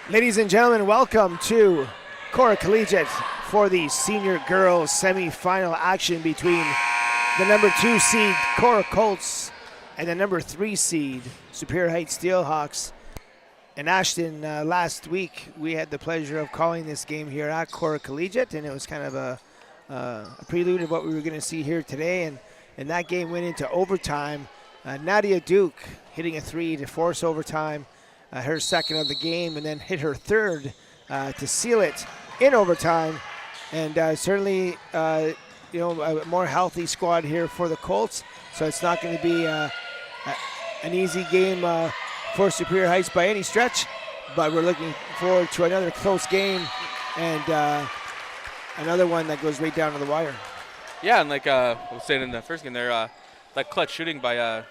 Ladies and gentlemen, welcome to Korah Collegiate for the senior girls semifinal action between the number 2 seed Korah Colts and the number 3 seed Superior Heights Steelhawks. In Ashton, last week we had the pleasure of calling this game here at Korah Collegiate, and it was kind of a prelude of what we were going to see here today. And that game went into overtime. Nadia Duke hitting a 3 to force overtime. Her second of the game, and then hit her third to seal it in overtime. And certainly, a more healthy squad here for the Colts. So it's not going to be an easy game for Superior Heights by any stretch, but we're looking forward to another close game and another one that goes right down to the wire. Yeah, and like I was saying in the first game there, that clutch shooting by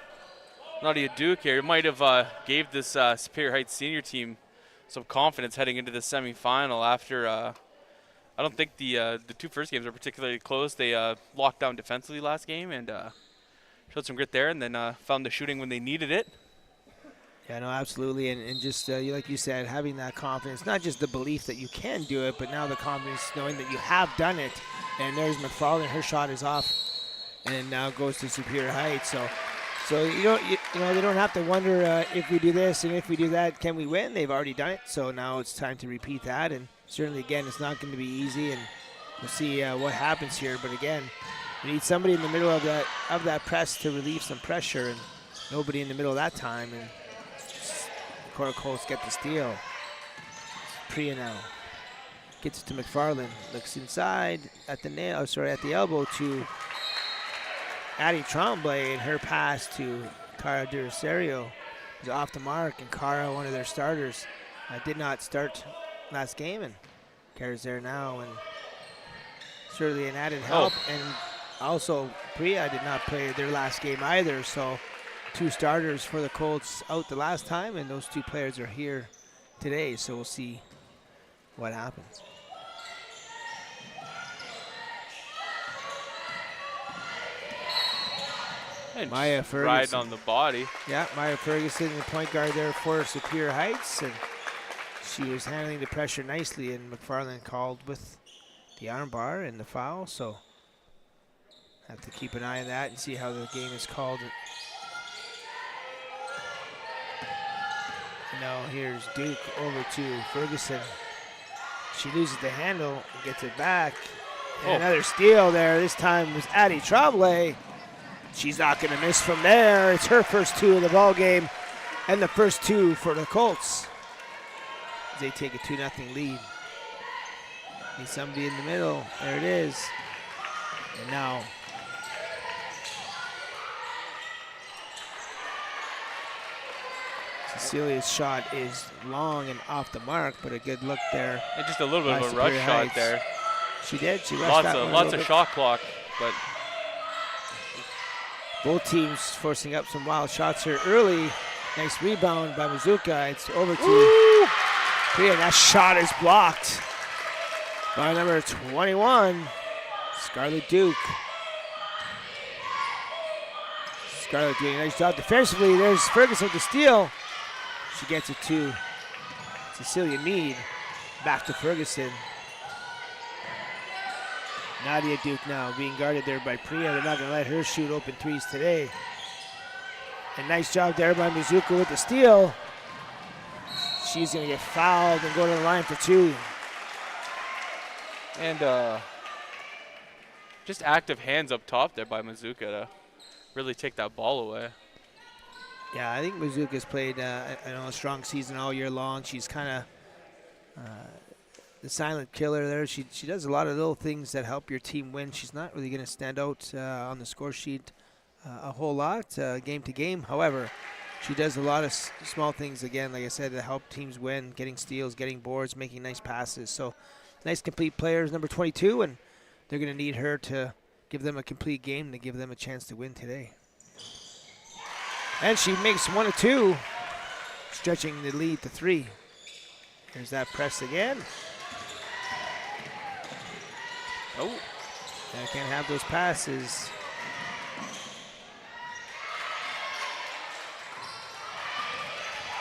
Nadia Duke here might have gave this Superior Heights senior team some confidence heading into the semifinal after I don't think the two first games were particularly close. They locked down defensively last game and showed some grit there, and then found the shooting when they needed it. Yeah, no, absolutely, and just like you said, having that confidence, not just the belief that you can do it, but now the confidence knowing that you have done it. And there's McFarland, her shot is off, and now goes to Superior Heights. So they don't have to wonder if we do this and if we do that, can we win? They've already done it, so now it's time to repeat that. And certainly, again, it's not going to be easy, and we'll see what happens here. But again, we need somebody in the middle of that press to relieve some pressure, and nobody in the middle of that time. And Korah Colts get the steal. Priya now gets it to McFarland, looks inside at the elbow to Addie Tremblay, and her pass to Cara Duraserio is off the mark, and Cara, one of their starters, did not start last game, and Cara's there now, and certainly an added help. And also Priya did not play their last game either, so 2 starters for the Colts out the last time, and those 2 players are here today, so we'll see what happens. And Maya Ferguson riding on the body. Yeah, Maya Ferguson, the point guard there for Superior Heights, and she was handling the pressure nicely, and McFarland called with the arm bar and the foul, so have to keep an eye on that and see how the game is called. And now here's Duke over to Ferguson. She loses the handle and gets it back. And another steal there. This time was Addie Tremblay. She's not going to miss from there. It's her first 2 of the ball game, and the first 2 for the Colts. They take a 2-0 lead. Need somebody in the middle. There it is. And now Cecilia's shot is long and off the mark, but a good look there. And just a little bit of a rush shot there. She did. She rushed that one. Lots of shot clock, but both teams forcing up some wild shots here early. Nice rebound by Mazuka. It's over to Priya. That shot is blocked by number 21, Scarlett Duke. Scarlett doing a nice job defensively. There's Ferguson to steal. She gets it to Cecilia Mead. Back to Ferguson. Nadia Duke now being guarded there by Priya. They're not going to let her shoot open 3s today. And nice job there by Mizuka with the steal. She's going to get fouled and go to the line for 2. And just active hands up top there by Mizuka to really take that ball away. Yeah, I think Mizuka's played a strong season all year long. She's kind of the silent killer there. She does a lot of little things that help your team win. She's not really going to stand out on the score sheet a whole lot game to game. However, she does a lot of small things, again, like I said, to help teams win, getting steals, getting boards, making nice passes. So nice complete players, number 22, and they're going to need her to give them a complete game to give them a chance to win today. And she makes 1 of 2, stretching the lead to 3. Here's that press again. Oh, I can't have those passes.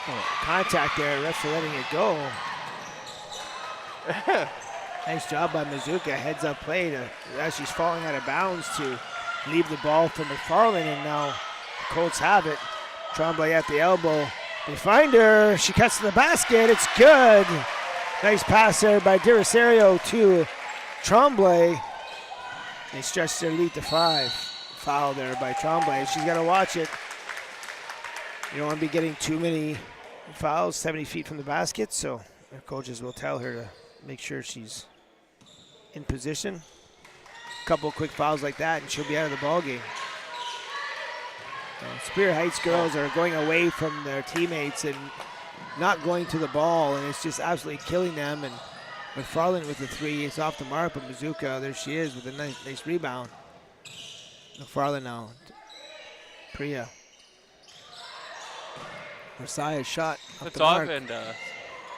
Oh, contact there, refs are letting it go. Nice job by Mazuka. Heads up play to, as she's falling out of bounds to leave the ball for McFarland, and now the Colts have it. Tremblay at the elbow. They find her. She cuts to the basket. It's good. Nice pass there by Dirasario to Tremblay. They stretch their lead to 5. Foul there by Tremblay. She's got to watch it. You don't want to be getting too many fouls 70 feet from the basket, so their coaches will tell her to make sure she's in position. A couple quick fouls like that, and she'll be out of the ball game. Superior Heights girls are going away from their teammates and not going to the ball, and it's just absolutely killing them. And McFarland with the 3 is off the mark, but Mazuka, there she is with a nice rebound. McFarland now. Priya. Messiah's shot off the mark. And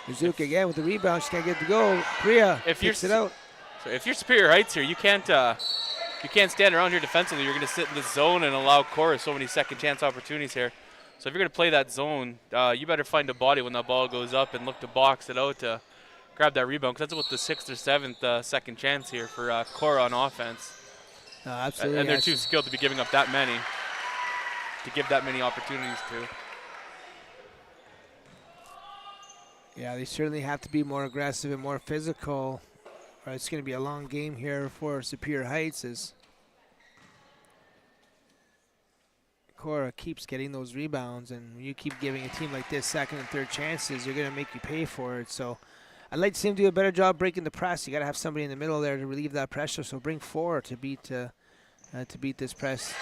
Mazuka again with the rebound. She's gonna get to go. Priya kicks it out. So if you're Superior Heights here, you can't stand around here defensively. You're going to sit in the zone and allow Korah so many second chance opportunities here. So if you're going to play that zone, you better find a body when that ball goes up and look to box it out to grab that rebound, because that's about the 6th or 7th second chance here for Korah on offense. Absolutely. And they're too skilled to be giving up that many, to give that many opportunities to. Yeah, they certainly have to be more aggressive and more physical. It's going to be a long game here for Superior Heights as Korah keeps getting those rebounds, and when you keep giving a team like this second and third chances, they're going to make you pay for it. So I'd like to see him do a better job breaking the press. You got to have somebody in the middle there to relieve that pressure. So bring 4 to beat this press.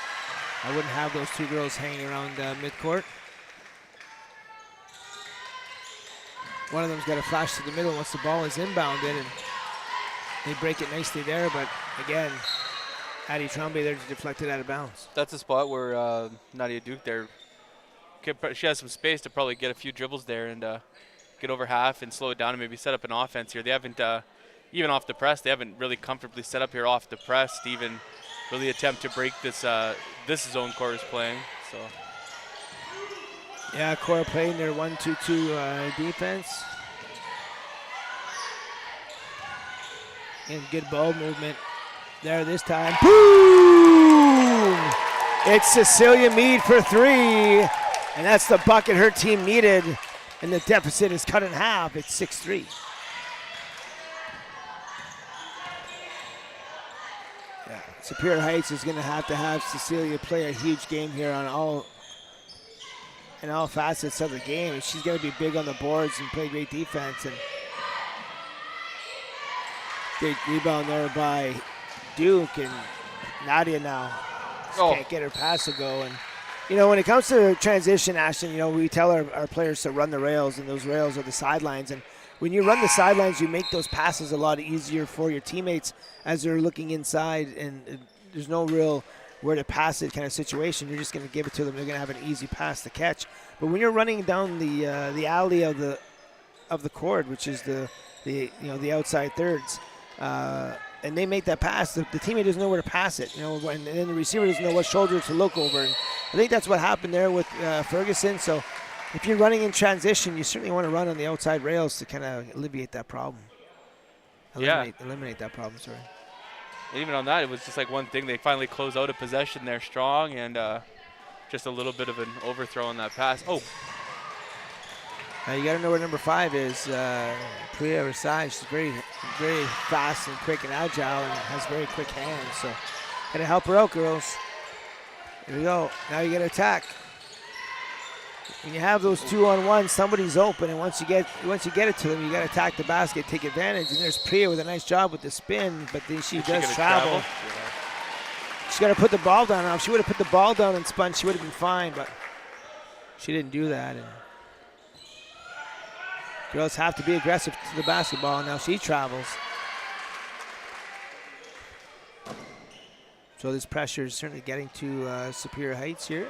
I wouldn't have those 2 girls hanging around midcourt. One of them's got to flash to the middle once the ball is inbounded, and they break it nicely there, but again, Addie Tremblay there to deflect it out of bounds. That's a spot where Nadia Duke there, she has some space to probably get a few dribbles there and get over half and slow it down and maybe set up an offense here. They haven't, even off the press, they haven't really comfortably set up here off the press to even really attempt to break this zone Korah's playing. So. Yeah, Korah playing their 1-2-2 defense. And good ball movement there this time. Boom! It's Cecilia Mead for 3. And that's the bucket her team needed. And the deficit is cut in half. It's 6-3. Yeah, Superior Heights is going to have Cecilia play a huge game here on all facets of the game. And she's going to be big on the boards and play great defense. And great rebound there by Duke, and Nadia now can't get her pass to go. And you know, when it comes to transition, Ashton, you know, we tell our players to run the rails, and those rails are the sidelines. And when you run the sidelines, you make those passes a lot easier for your teammates as they're looking inside, and there's no real where to pass it kind of situation. You're just going to give it to them. They're going to have an easy pass to catch. But when you're running down the alley of the court, which is the outside thirds, and they make that pass, the teammate doesn't know where to pass it, you know, and then the receiver doesn't know what shoulder to look over. And I think that's what happened there with Ferguson. So if you're running in transition, you certainly want to run on the outside rails to kind of alleviate that problem. Eliminate that problem, sorry. Even on that, it was just like one thing. They finally close out a possession there strong, and just a little bit of an overthrow on that pass. Oh. You got to know where number 5 is. Priya Rasai. She's very, very fast and quick and agile and has very quick hands. So got to help her out, girls. Here we go. Now you got to attack. When you have those 2-on-1, somebody's open, and once you get it to them, you got to attack the basket, take advantage. And there's Priya with a nice job with the spin, but then she does travel. Yeah. She's got to put the ball down. Now, if she would have put the ball down and spun, she would have been fine, but she didn't do that. And girls have to be aggressive to the basketball. Now she travels. So this pressure is certainly getting to Superior Heights here.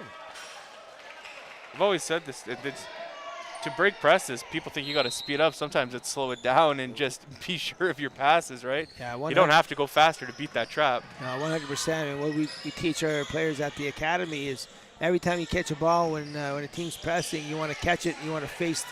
I've always said this, to break presses, people think you got to speed up. Sometimes it's slow it down and just be sure of your passes, right? Yeah, you don't have to go faster to beat that trap. No, 100%. And what we teach our players at the academy is every time you catch a ball when a team's pressing, you want to catch it, you want to face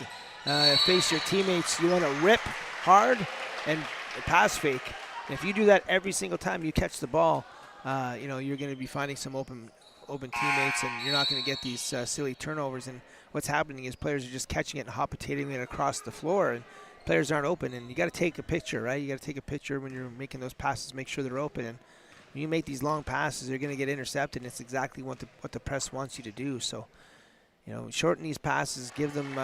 your teammates, you want to rip hard, and pass fake. And if you do that every single time you catch the ball, you know, you're going to be finding some open teammates, and you're not going to get these silly turnovers. And what's happening is players are just catching it and hot-potatoing it across the floor, and players aren't open. And you got to take a picture, right? You got to take a picture when you're making those passes, make sure they're open. And when you make these long passes, you're going to get intercepted, and it's exactly what the press wants you to do. So, you know, shorten these passes, give them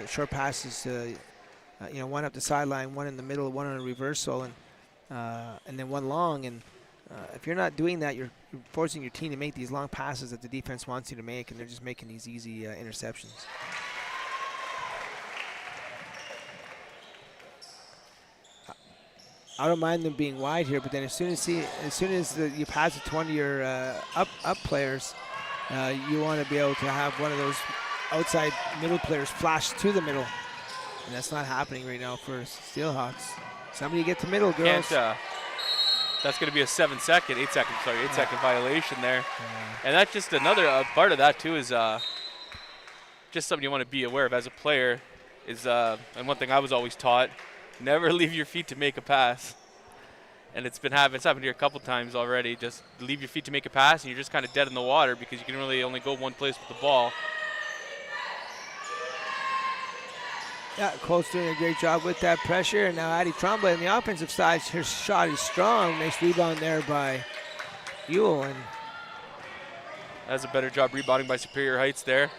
short passes, you know, one up the sideline, one in the middle, one on a reversal, and then one long. And if you're not doing that, you're forcing your team to make these long passes that the defense wants you to make, and they're just making these easy interceptions. I don't mind them being wide here, but then as soon as you pass it to one of your up players, you want to be able to have one of those outside middle players flash to the middle, and that's not happening right now for Steelhawks. Somebody get to middle, girls. And, that's going to be a 8-second violation there. Yeah. And that's just another part of that too is just something you want to be aware of as a player is, and one thing I was always taught, never leave your feet to make a pass. And it's happened here a couple times already. Just leave your feet to make a pass, and you're just kind of dead in the water because you can really only go one place with the ball. Yeah, Colts doing a great job with that pressure. And now Addie Tremblay on the offensive side, her shot is strong. Nice rebound there by Ewell. And that's a better job rebounding by Superior Heights there.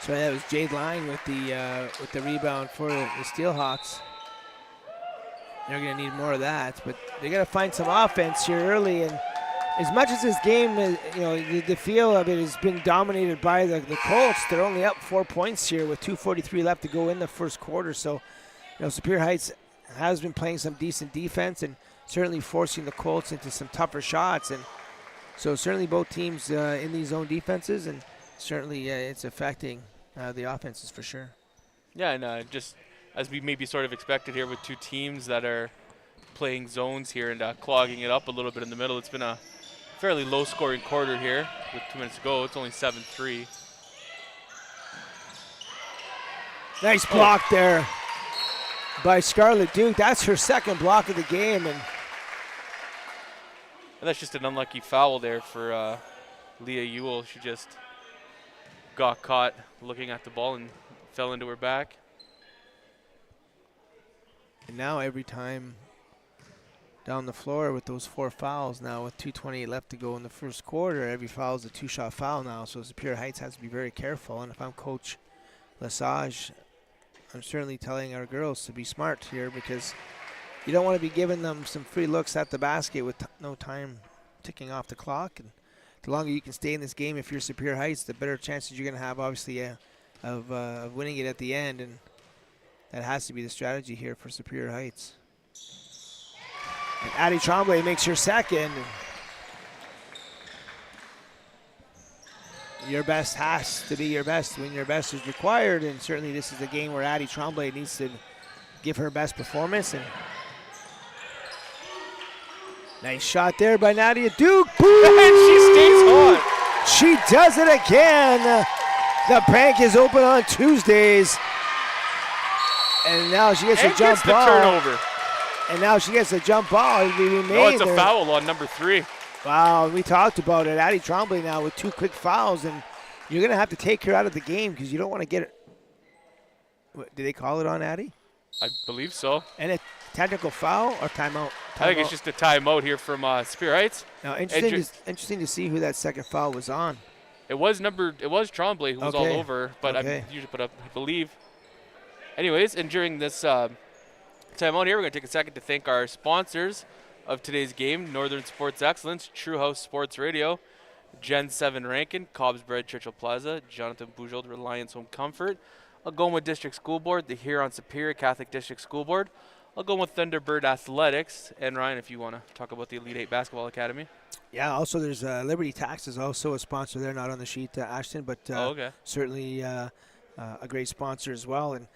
so that was Jade Line with the rebound for the Steelhawks. They're going to need more of that, but they got to find some offense here early. And as much as this game, you know, the feel of it has been dominated by the Colts, they're only up 4 points here with 2:43 left to go in the first quarter. So, you know, Superior Heights has been playing some decent defense and certainly forcing the Colts into some tougher shots. And so certainly both teams in these zone defenses, and certainly it's affecting the offenses for sure. Yeah, and just as we maybe sort of expected here with two teams that are playing zones here and clogging it up a little bit in the middle, it's been a fairly low-scoring quarter here with 2 minutes to go. It's only 7-3. Nice block there by Scarlett Duke. That's her second block of the game. And that's just an unlucky foul there for Leah Ewell. She just got caught looking at the ball and fell into her back. And now every time down the floor with those 4 fouls now with 2:28 left to go in the first quarter, every foul is a 2-shot foul now. So Superior Heights has to be very careful. And if I'm Coach Lesage, I'm certainly telling our girls to be smart here, because you don't want to be giving them some free looks at the basket with no time ticking off the clock. And the longer you can stay in this game, if you're Superior Heights, the better chances you're going to have, obviously, of winning it at the end. And that has to be the strategy here for Superior Heights. And Addie Tremblay makes her second. Your best has to be your best when your best is required, and certainly this is a game where Addie Tremblay needs to give her best performance. And nice shot there by Nadia Duke. Boom! And she stays hot. She does it again. The bank is open on Tuesdays. And now she gets a jump ball. Turnover. And now she gets a jump ball. No, it's a foul on number 3. Wow, we talked about it. Addie Tremblay now with 2 quick fouls, and you're going to have to take her out of the game because you don't want to get it. What, did they call it on Addie? I believe so. And a technical foul or timeout? I think it's just a timeout here from Superior Heights. Now, interesting to see who that second foul was on. It was Tremblay who was all over, but I believe. Anyways, and during this timeout here, we're going to take a second to thank our sponsors of today's game: Northern Sports Excellence, True House Sports Radio, Gen 7 Rankin, Cobb's Bread, Churchill Plaza, Jonathan Bujold, Reliance Home Comfort, Algoma District School Board, the Huron-Superior Catholic District School Board, Algoma Thunderbird Athletics, and Ryan, if you want to talk about the Elite 8 Basketball Academy. Yeah, also there's Liberty Tax is also a sponsor. They're not on the sheet, Ashton, but certainly a great sponsor as well. And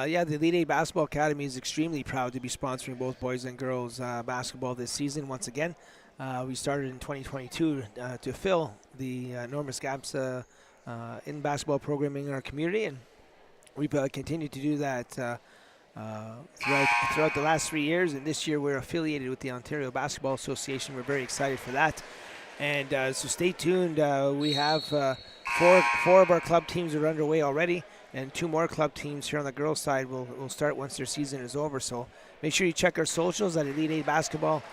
yeah, the Elite 8 Basketball Academy is extremely proud to be sponsoring both boys and girls basketball this season once again. We started in 2022 to fill the enormous gaps in basketball programming in our community, and we've continued to do that throughout the last 3 years, and this year we're affiliated with the Ontario Basketball Association. We're very excited for that, and so stay tuned. We have four of our club teams are underway already, and 2 more club teams here on the girls' side will start once their season is over. So make sure you check our socials at Elite 8 Basketball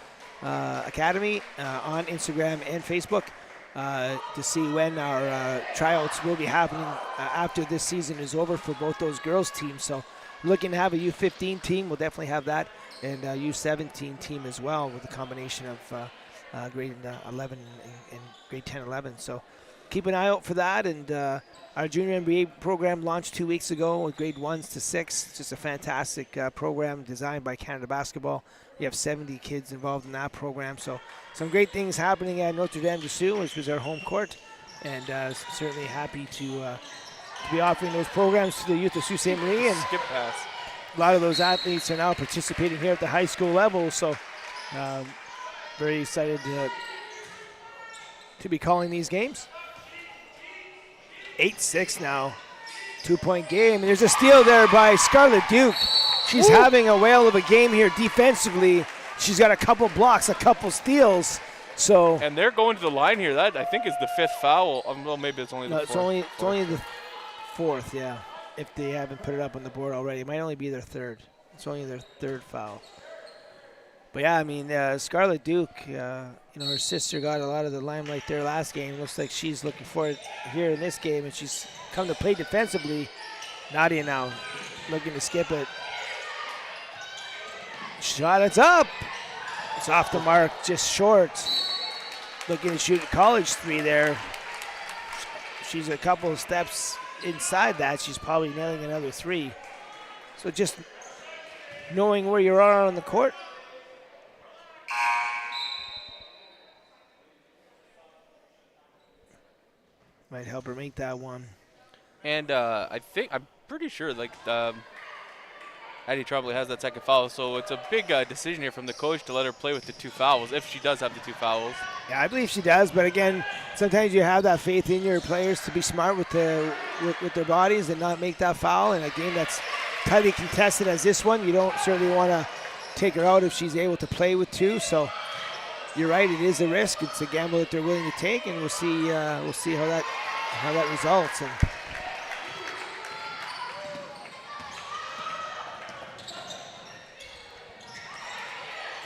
Academy on Instagram and Facebook to see when our tryouts will be happening after this season is over for both those girls' teams. So looking to have a U15 team, we'll definitely have that, and a U17 team as well with a combination of grade 11 and grade 10, 11. So keep an eye out for that. And our junior NBA program launched 2 weeks ago with grade 1s to 6. It's just a fantastic program designed by Canada Basketball. We have 70 kids involved in that program. So some great things happening at Notre Dame de Sioux, which was our home court. And certainly happy to be offering those programs to the youth of Sault Ste. Marie. And skip pass. A lot of those athletes are now participating here at the high school level. So very excited to be calling these games. 8-6 now. 2-point game. And there's a steal there by Scarlett Duke. She's having a whale of a game here defensively. She's got a couple blocks, a couple steals. So and they're going to the line here. That I think is the 5th foul. Well, maybe it's only the 4th. It's only the 4th, yeah. If they haven't put it up on the board already, it might only be their 3rd. It's only their 3rd foul. But yeah, I mean, Scarlett Duke, her sister got a lot of the limelight there last game. Looks like she's looking for it here in this game, and she's come to play defensively. Nadia now looking to skip it. Shot, it's up. It's off the mark, just short. Looking to shoot a college 3 there. She's a couple of steps inside that. She's probably nailing another 3. So just knowing where you are on the court. Might help her make that one. And I'm pretty sure Addie Tremblay has that 2nd foul, so it's a big decision here from the coach to let her play with the 2 fouls, if she does have the 2 fouls. Yeah, I believe she does, but again, sometimes you have that faith in your players to be smart with their bodies and not make that foul. In a game that's tightly contested as this one, you don't certainly want to take her out if she's able to play with 2. So you're right, it is a risk. It's a gamble that they're willing to take, and we'll see how that results. And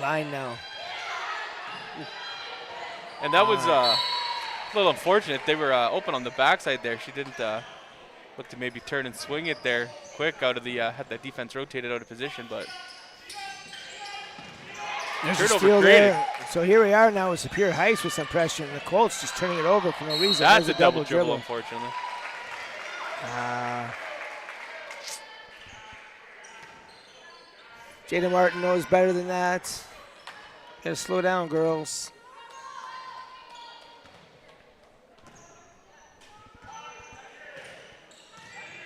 line now. And that was a little unfortunate. They were open on the backside there. She didn't look to maybe turn and swing it there quick out of the had that defense rotated out of position, but there's a steal there. So here we are now with Superior Heights with some pressure, and the Colts just turning it over for no reason. That's a double dribble, unfortunately. Jada Martin knows better than that. Gotta slow down, girls.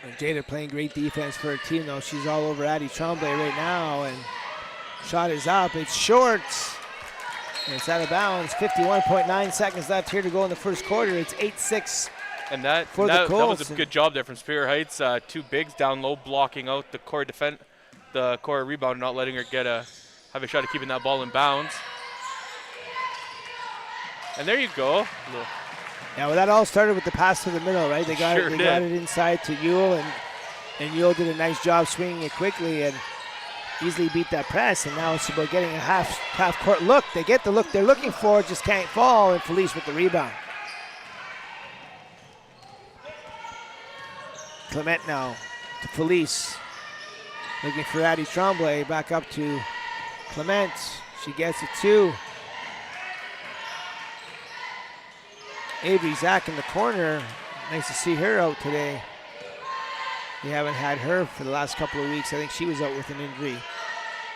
And Jada playing great defense for her team, though. She's all over Addie Tremblay right now, and shot is up. It's short. And it's out of bounds. 51.9 seconds left here to go in the first quarter. It's 8-6 and that for the Colts. That was a good job there from Superior Heights. 2 bigs down low, blocking out the Korah rebound, not letting her have a shot at keeping that ball in bounds. And there you go. Yeah, well, that all started with the pass to the middle, right? They got it inside to Yule, and Yule did a nice job swinging it quickly and easily beat that press. And now it's about getting a half court look. They get the look they're looking for, just can't fall. And Felice with the rebound. Clement now to Felice, looking for Addie Tremblay. Back up to Clement. She gets it too. Avery Zach in the corner. Nice to see her out today. We haven't had her for the last couple of weeks. I think she was out with an injury.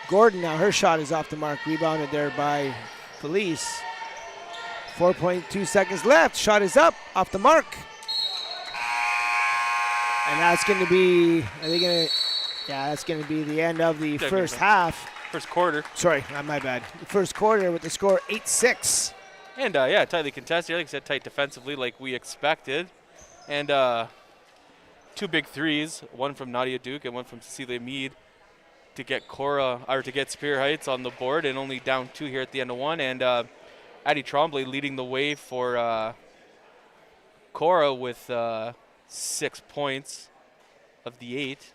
Gordon now, her shot is off the mark. Rebounded there by Felice. 4.2 seconds left. Shot is up, off the mark. And that's going to be, that's going to be the end of the first half. First quarter. Sorry, my bad. The first quarter with the score 8-6. And tightly contested. Like I said, tight defensively like we expected. And two big threes, one from Nadia Duke and one from Cecilia Mead, to get Korah, or to get Superior Heights on the board, and only down 2 here at the end of one. And Addie Tremblay leading the way for Korah with 6 points of the 8.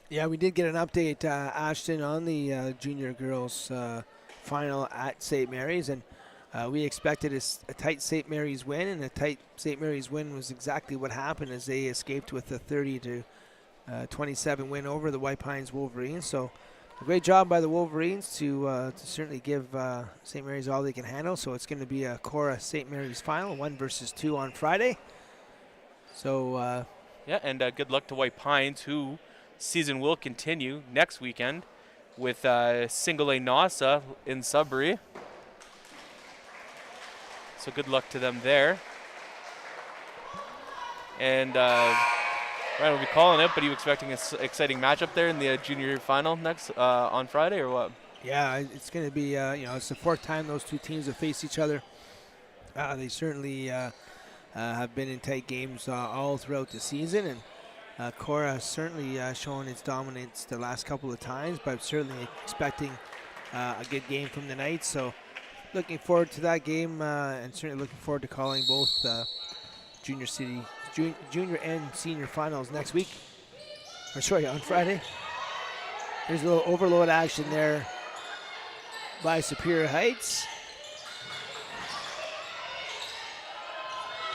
Yeah, we did get an update, Ashton, on the junior girls final at St. Mary's, and we expected a tight St. Mary's win, and a tight St. Mary's win was exactly what happened as they escaped with a 30-27 win over the White Pines Wolverines. So a great job by the Wolverines to certainly give St. Mary's all they can handle. So it's going to be a Korah St. Mary's final, 1 versus 2 on Friday. So yeah, and good luck to White Pines, who season will continue next weekend with Single A NASA in Sudbury. So good luck to them there. And Ryan will be calling it, but are you expecting an exciting matchup there in the junior final next on Friday, or what? Yeah, it's going to be, it's the 4th time those two teams have faced each other. They certainly have been in tight games all throughout the season, and Korah has certainly shown its dominance the last couple of times, but certainly expecting a good game from the Knights. So looking forward to that game, and certainly looking forward to calling both junior and senior finals next week. Or sorry, on Friday. There's a little overload action there by Superior Heights.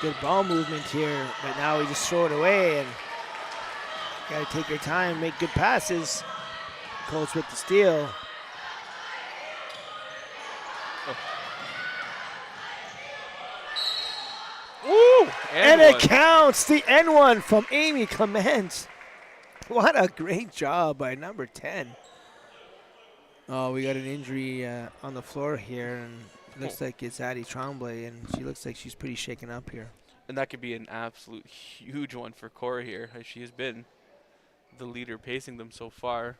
Good ball movement here, but now we just throw it away, and got to take your time, make good passes. Colts with the steal. Woo! And it counts, the N1 from Amy Clement. What a great job by number 10. Oh, we got an injury on the floor here, and it looks like it's Addie Tremblay, and she looks like she's pretty shaken up here. And that could be an absolute huge one for Korah here, as she has been the leader pacing them so far.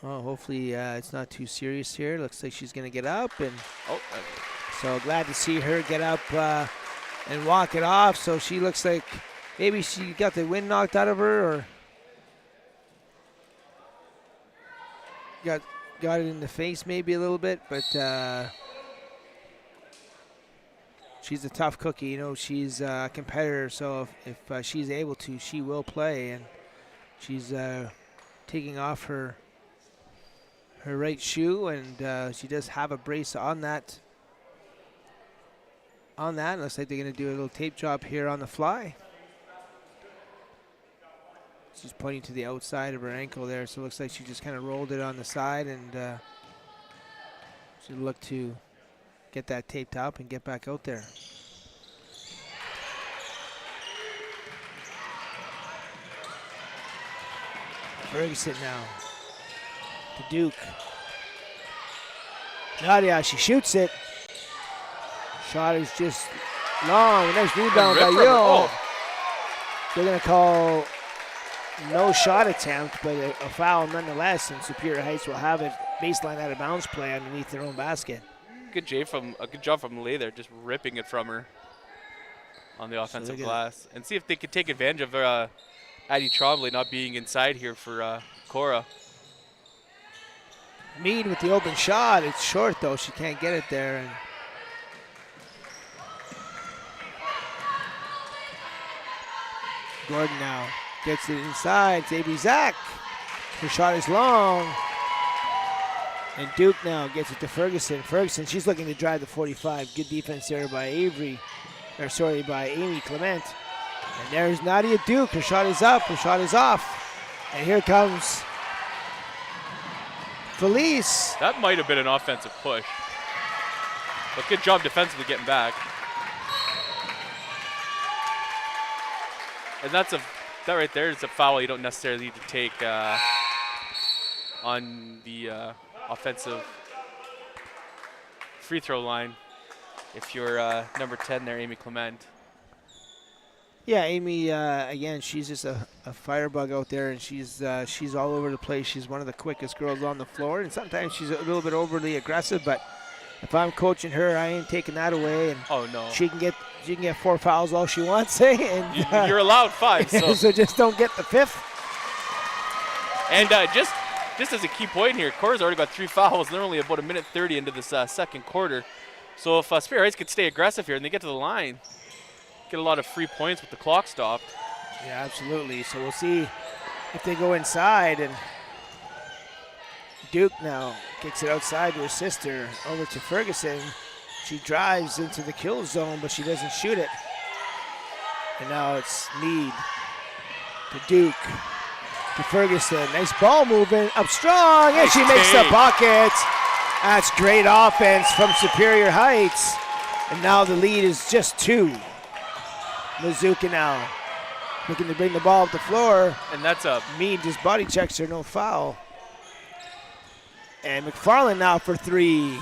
Oh, hopefully it's not too serious here. Looks like she's going to get up, and so glad to see her get up and walk it off. So she looks like maybe she got the wind knocked out of her, or got it in the face maybe a little bit, but she's a tough cookie. You know, she's a competitor, so if she's able to, she will play, and she's taking off her right shoe, and she does have a brace on that. Looks like they're going to do a little tape job here on the fly. She's pointing to the outside of her ankle there, so it looks like she just kind of rolled it on the side, and she'll look to get that taped up and get back out there. Ferguson now to Duke. Nadia, she shoots it. Shot is just long. Nice rebound by Yo. Oh. They're going to call no shot attempt, but a foul nonetheless, and Superior Heights will have it baseline out of bounds play underneath their own basket. Good job from Lay there, just ripping it from her on the offensive glass. And see if they could take advantage of Addie Tremblay not being inside here for Korah. Mead with the open shot. It's short, though. She can't get it there. And Gordon now gets it inside. It's Avery Zach. Her shot is long. And Duke now gets it to Ferguson. Ferguson, she's looking to drive the 45. Good defense there by by Amy Clement. And there's Nadia Duke. Her shot is up. Her shot is off. And here comes Felice. That might have been an offensive push. But good job defensively getting back. And that right there is a foul you don't necessarily need to take on the offensive free throw line if you're number 10 there, Amy Clement. Yeah, Amy, again, she's just a firebug out there, and she's all over the place. She's one of the quickest girls on the floor, and sometimes she's a little bit overly aggressive, but if I'm coaching her, I ain't taking that away. And oh, no. She can get She can get 4 fouls all she wants, eh? And, You're allowed 5. So, so just don't get the 5th. And just as a key point here, Korah's already got 3 fouls. And they're only about 1:30 into this second quarter. So if Spear Heights could stay aggressive here and they get to the line, get a lot of free points with the clock stopped. Yeah, absolutely. So we'll see if they go inside. And Duke now kicks it outside to her sister, over to Ferguson. She drives into the kill zone, but she doesn't shoot it. And now it's Mead to Duke to Ferguson. Nice ball movement, up strong, and she makes the bucket. That's great offense from Superior Heights. And now the lead is just 2. Mizuka now looking to bring the ball up the floor. And that's a Mead just body checks her, no foul. And McFarland now for 3.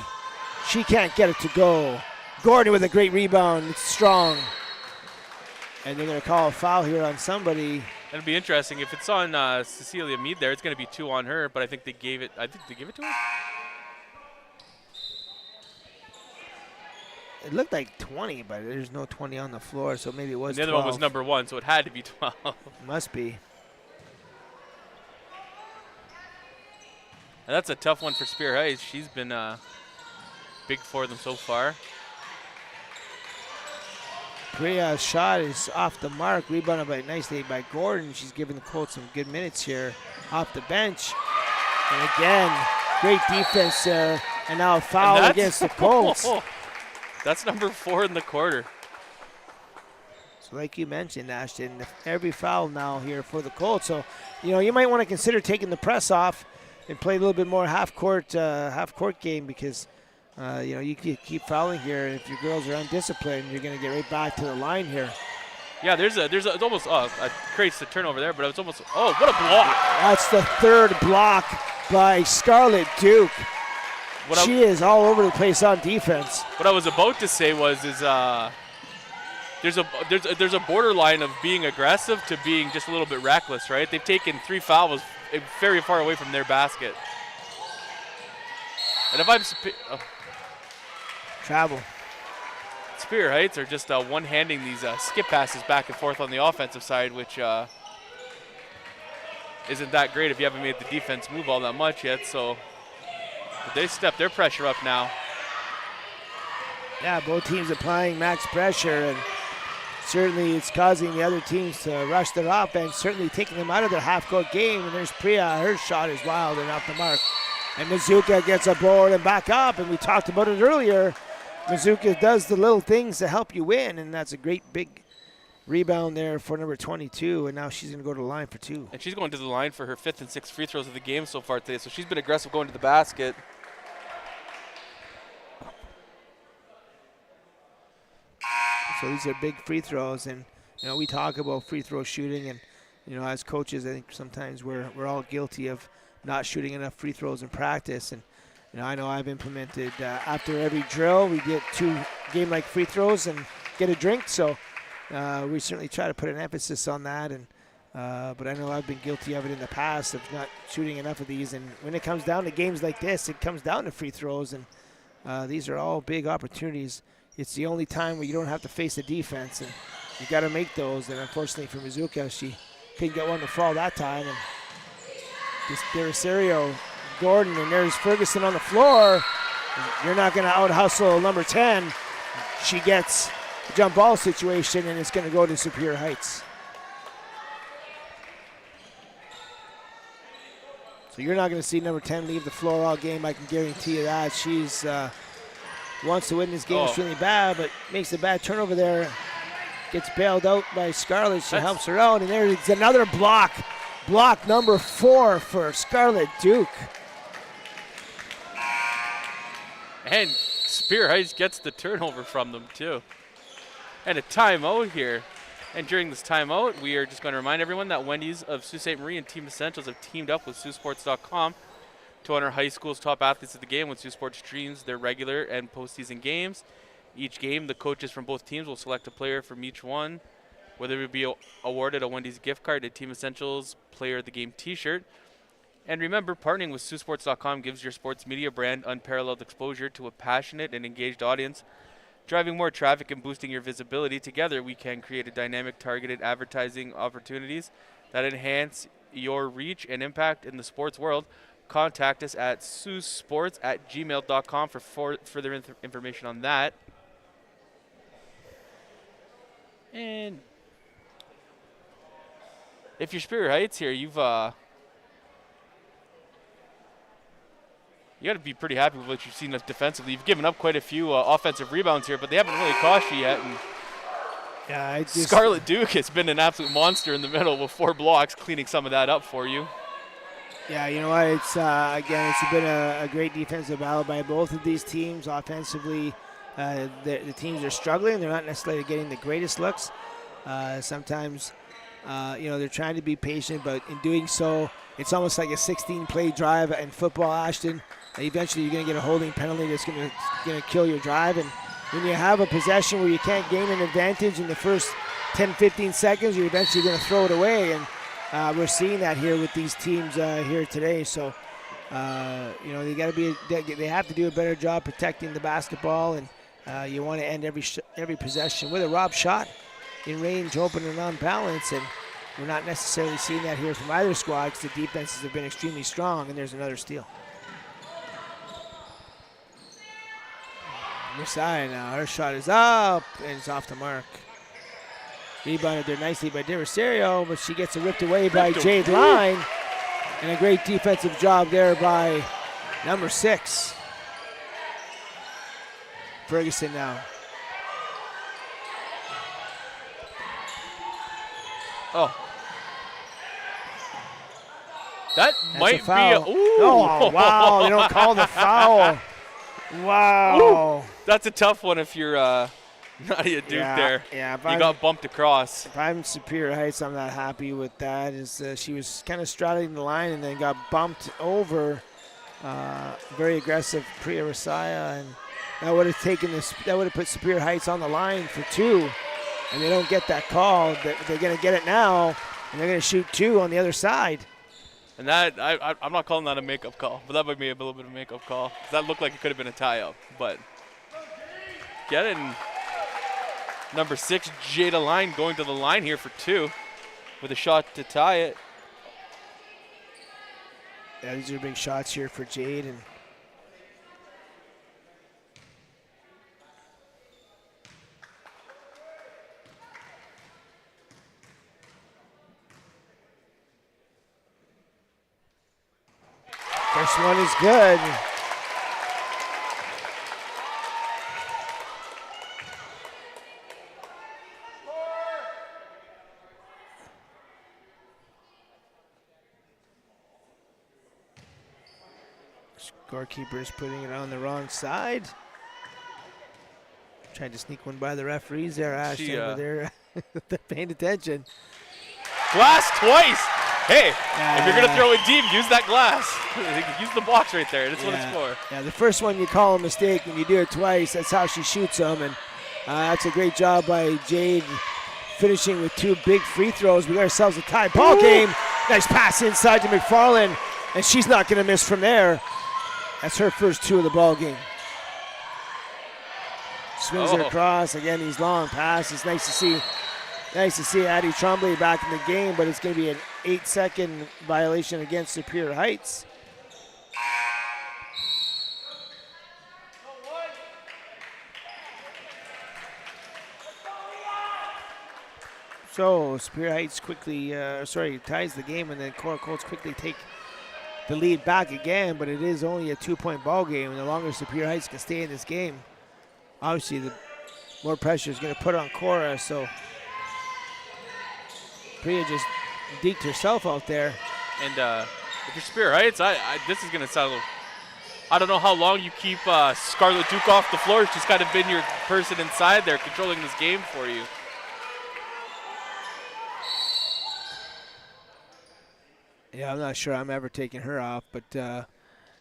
She can't get it to go. Gordon with a great rebound. It's strong. And they're going to call a foul here on somebody. It'll be interesting. If it's on Cecilia Mead there, it's going to be 2 on her, but I think they gave it to her. It looked like 20, but there's no 20 on the floor, so maybe it was 12. And the other one was number 1, so it had to be 12. Must be. And that's a tough one for Spear Heights. She's been big for them so far. Priya's shot is off the mark, rebounded nicely by Gordon. She's giving the Colts some good minutes here off the bench. And again, great defense there. And now a foul against the Colts. That's number 4 in the quarter. So like you mentioned, Ashton, every foul now here for the Colts. So, you might want to consider taking the press off and play a little bit more half-court game because, you keep fouling here. And if your girls are undisciplined, you're going to get right back to the line here. Yeah, there's it's almost creates the turnover there, but it's almost, what a block. That's the 3rd block by Scarlett Duke. She is all over the place on defense. What I was about to say there's a borderline of being aggressive to being just a little bit reckless, right? They've taken 3 fouls very far away from their basket. And if I'm travel, Spear Heights are just one-handing these skip passes back and forth on the offensive side, which isn't that great if you haven't made the defense move all that much yet. So they step their pressure up now. Yeah, both teams applying max pressure, and certainly it's causing the other teams to rush their offense, certainly taking them out of their half-court game. And there's Priya. Her shot is wild and off the mark. And Mizuka gets a board and back up, and we talked about it earlier. Mizuka does the little things to help you win, and that's a great big rebound there for number 22, and now she's going to go to the line for 2. And she's going to the line for her 5th and 6th free throws of the game so far today, so she's been aggressive going to the basket. So these are big free throws, and we talk about free throw shooting, and as coaches, I think sometimes we're all guilty of not shooting enough free throws in practice. And I know I've implemented after every drill we get 2 game-like free throws and get a drink. So we certainly try to put an emphasis on that. And but I know I've been guilty of it in the past of not shooting enough of these. And when it comes down to games like this, it comes down to free throws, and these are all big opportunities. It's the only time where you don't have to face the defense, and you got to make those. And unfortunately for Mizuka, she couldn't get one to fall that time. And just Derisario, Gordon, and there's Ferguson on the floor. You're not going to out-hustle number 10. She gets a jump ball situation, and it's going to go to Superior Heights. So you're not going to see number 10 leave the floor all game. I can guarantee you that. She's wants to win this game extremely bad, but makes a bad turnover there. Gets bailed out by Scarlett. She helps her out, and there's another block. Block number 4 for Scarlett Duke. And Spear Heights gets the turnover from them, too. And a timeout here. And during this timeout, we are just going to remind everyone that Wendy's of Sault Ste. Marie and Team Essentials have teamed up with Saultsports.com to honor high school's top athletes of the game when Sault Sports streams their regular and postseason games. Each game, the coaches from both teams will select a player from each one, whether it be awarded a Wendy's gift card, a Team Essentials Player of the Game t-shirt. And remember, partnering with Saultsports.com gives your sports media brand unparalleled exposure to a passionate and engaged audience driving more traffic and boosting your visibility. Together, we can create a dynamic, targeted advertising opportunities that enhance your reach and impact in the sports world. Contact us at saultsports@gmail.com for further information on that. And if you're Superior Heights here, you got to be pretty happy with what you've seen defensively. You've given up quite a few offensive rebounds here, but they haven't really cost you yet. And Yeah, Scarlett Duke has been an absolute monster in the middle with 4 blocks, cleaning some of that up for you. Yeah, you know what? It's again, it's been a great defensive battle by both of these teams. Offensively, the teams are struggling. They're not necessarily getting the greatest looks. Sometimes, they're trying to be patient, but in doing so, it's almost like a 16-play drive in football, Ashton. Eventually, you're going to get a holding penalty that's going to kill your drive. And when you have a possession where you can't gain an advantage in the first 10, 15 seconds, you're eventually going to throw it away. And we're seeing that here with these teams here today. So, they have to do a better job protecting the basketball, and you want to end every possession with a rob shot in range, open and on balance. And we're not necessarily seeing that here from either squad because the defenses have been extremely strong. And there's another steal. Messiah now, her shot is up and it's off the mark. Rebounded there nicely by Diracerio, but she gets it ripped away by Jade Line. And a great defensive job there by number 6. Ferguson now. Oh. That That's might a foul. be a... Ooh. Oh, wow, they don't call the foul. Wow. Ooh. That's a tough one if you're Nadia Duke there. Yeah, you got bumped across. If I'm Superior Heights, I'm not happy with that. She was kind of straddling the line and then got bumped over. Very aggressive Priya Rasaya, and that would have put Superior Heights on the line for 2. And they don't get that call. They're going to get it now, and they're going to shoot 2 on the other side. And that, I'm not calling that a makeup call, but that might be a little bit of a makeup call. That looked like it could have been a tie-up, but get it. And number 6, Jada Line, going to the line here for 2 with a shot to tie it. Yeah, these are big shots here for Jade. And first one is good. Scorekeeper is putting it on the wrong side. Tried to sneak one by the referees there, Ashton, but they're paying attention. Glass twice. Hey, if you're going to throw it deep, use that glass. Use the box right there. That's what it's for. Yeah, the first one you call a mistake. When you do it twice, that's how she shoots them. And that's a great job by Jade, finishing with 2 big free throws. We got ourselves a tie ball game. Nice pass inside to McFarland, and she's not going to miss from there. That's her first 2 of the ball game. Swings her across. Again, these long passes. Nice to see Addie Tremblay back in the game, but it's going to be an 8-second violation against Superior Heights. So Superior Heights quickly, ties the game, and then Korah Colts quickly take the lead back again, but it is only a 2-point ball game, and the longer Superior Heights can stay in this game, obviously the more pressure is going to put on Korah. So Priya just deked herself out there. And if you're Superior Heights, this is going to sound, I don't know how long you keep Scarlett Duke off the floor. She's kind of been your person inside there controlling this game for you. Yeah, I'm not sure I'm ever taking her off, but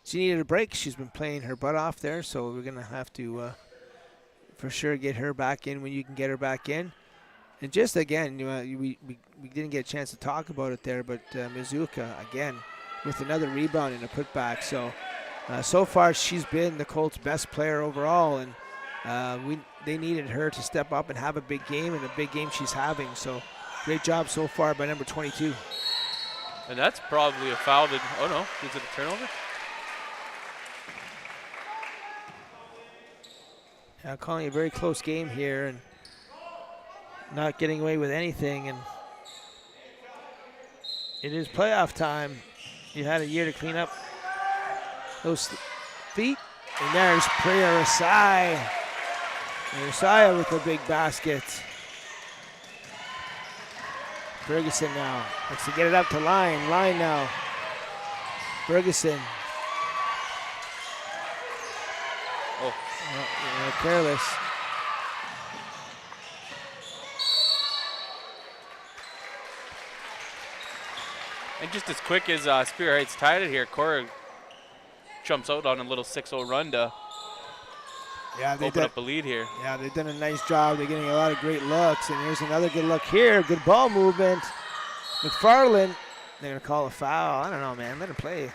she needed a break. She's been playing her butt off there, so we're going to have to for sure get her back in when you can get her back in. And just again, we didn't get a chance to talk about it there, but Mizuka, again, with another rebound and a putback. So far she's been the Colts' best player overall, and they needed her to step up and have a big game, and a big game she's having. So great job so far by number 22. And that's probably a foul. Oh no, is it a turnover? Yeah, calling a very close game here and not getting away with anything. And it is playoff time. You had a year to clean up those feet. And there's Priya Rasai. Rasai with a big basket. Ferguson now looks to get it up to Line. Line now. Ferguson. Oh. Careless. And just as quick as Spear Heights tied it here, Korah jumps out on a little 6-0 run to open up a lead here. Yeah, they've done a nice job. They're getting a lot of great looks. And here's another good look here. Good ball movement. McFarland, they're going to call a foul. I don't know, man. Let him play.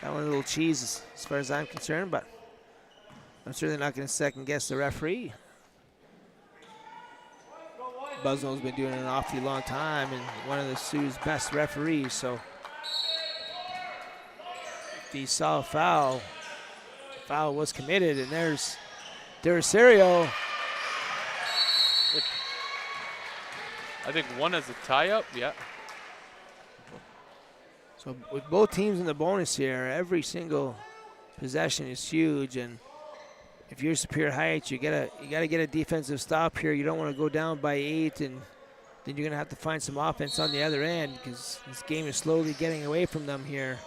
That one a little cheese as far as I'm concerned, but I'm certainly not going to second-guess the referee. Buzzno's been doing it an awfully long time and one of the Sioux's best referees, so if he saw a foul, the foul was committed, and there's Duracerio. I think one has a tie-up, yeah. So with both teams in the bonus here, every single possession is huge, and if you're Superior Heights, you gotta get a defensive stop here. You don't want to go down by 8, and then you're gonna have to find some offense on the other end because this game is slowly getting away from them here.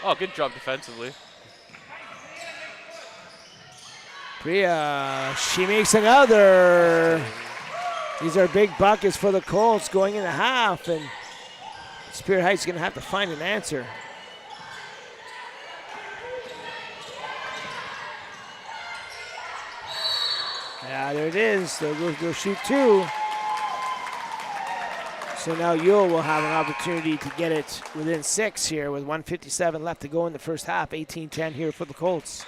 Oh, good job defensively. Priya, she makes another. These are big buckets for the Colts going into half, and Superior Heights is gonna have to find an answer. Yeah, there it is. They'll shoot 2. So now Ewell will have an opportunity to get it within 6 here with 1:57 left to go in the first half. 18-10 here for the Colts.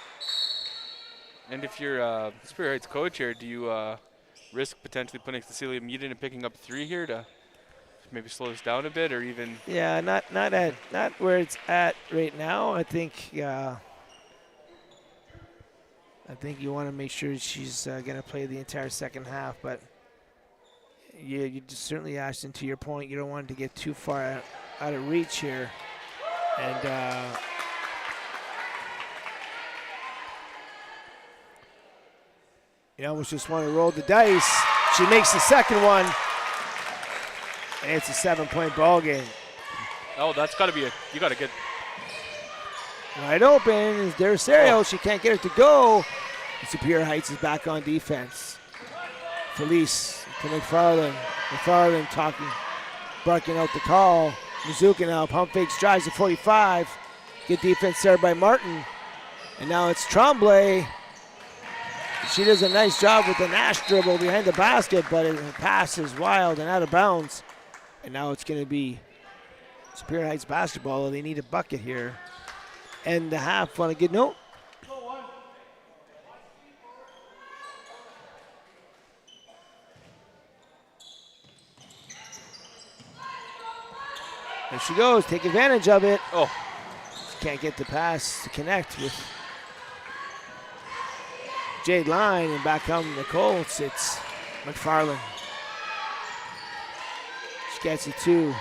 And if you're Superior Heights coach here, do you risk potentially putting Cecilia Meaden and picking up 3 here to maybe slow this down a bit, or even? Yeah, not where it's at right now. I think you want to make sure she's going to play the entire second half, but you just certainly, Ashton, to your point, you don't want it to get too far out of reach here. And you almost just want to roll the dice. She makes the second one, and it's a 7-point ball game. Oh, that's got to be you got to get. Wide open is Duracerio. She can't get it to go. Superior Heights is back on defense. Felice to McFarland. McFarland barking out the call. Mizuka now pump fakes, drives to 45. Good defense there by Martin. And now it's Tremblay. She does a nice job with the Nash dribble behind the basket, but the pass is wild and out of bounds. And now it's going to be Superior Heights basketball. They need a bucket here. And the half on a good note. There she goes, take advantage of it. Oh. She can't get the pass to connect with Jade Line, and back come the Colts. It's McFarland. She gets it to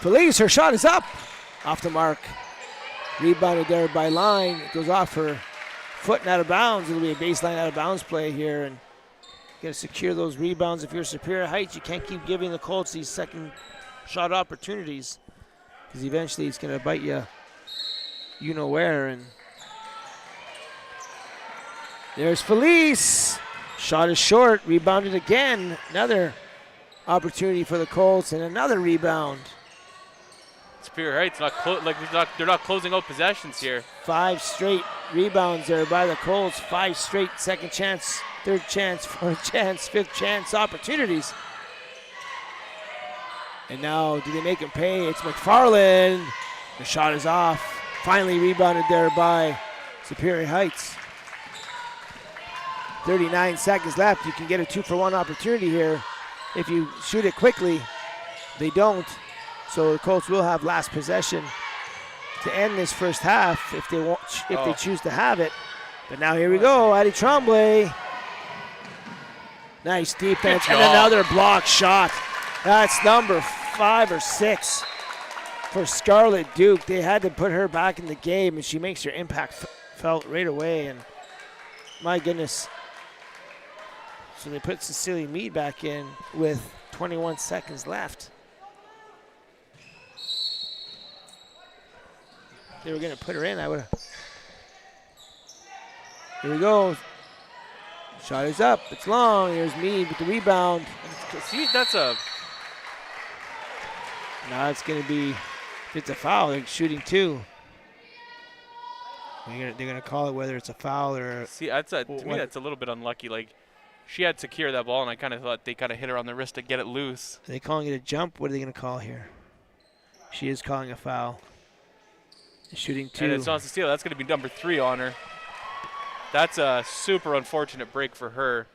Felice. Her shot is up, off the mark. Rebounded there by Line. It goes off her foot and out of bounds. It'll be a baseline out of bounds play here, and you got to secure those rebounds. If you're Superior Heights, you can't keep giving the Colts these second shot opportunities, because eventually it's going to bite you know where. And there's Felice. Shot is short. Rebounded again. Another opportunity for the Colts, and another rebound. Superior Heights they're not closing out possessions here. 5 straight rebounds there by the Colts. 5 straight second chance, third chance, fourth chance, fifth chance opportunities. And now, do they make him pay? It's McFarland. The shot is off. Finally rebounded there by Superior Heights. 39 seconds left. You can get a 2-for-1 opportunity here if you shoot it quickly. They don't, so the Colts will have last possession to end this first half if they choose to have it. But now here we go, Addie Tremblay. Nice defense and another block shot. That's number 5 or 6 for Scarlett Duke. They had to put her back in the game, and she makes her impact felt right away. And my goodness. So they put Cecilia Mead back in with 21 seconds left. They were going to put her in. I would have. Here we go. Shot is up. It's long. Here's Mead with the rebound. See, that's a. Now it's going to be. If it's a foul, they're shooting 2. They're going to call it whether it's a foul or. See, to me, that's a little bit unlucky. Like, she had secured that ball, and I kind of thought they kind of hit her on the wrist to get it loose. Are they calling it a jump? What are they going to call here? She is calling a foul. Shooting 2. And it's not a steal. That's going to be number 3 on her. That's a super unfortunate break for her.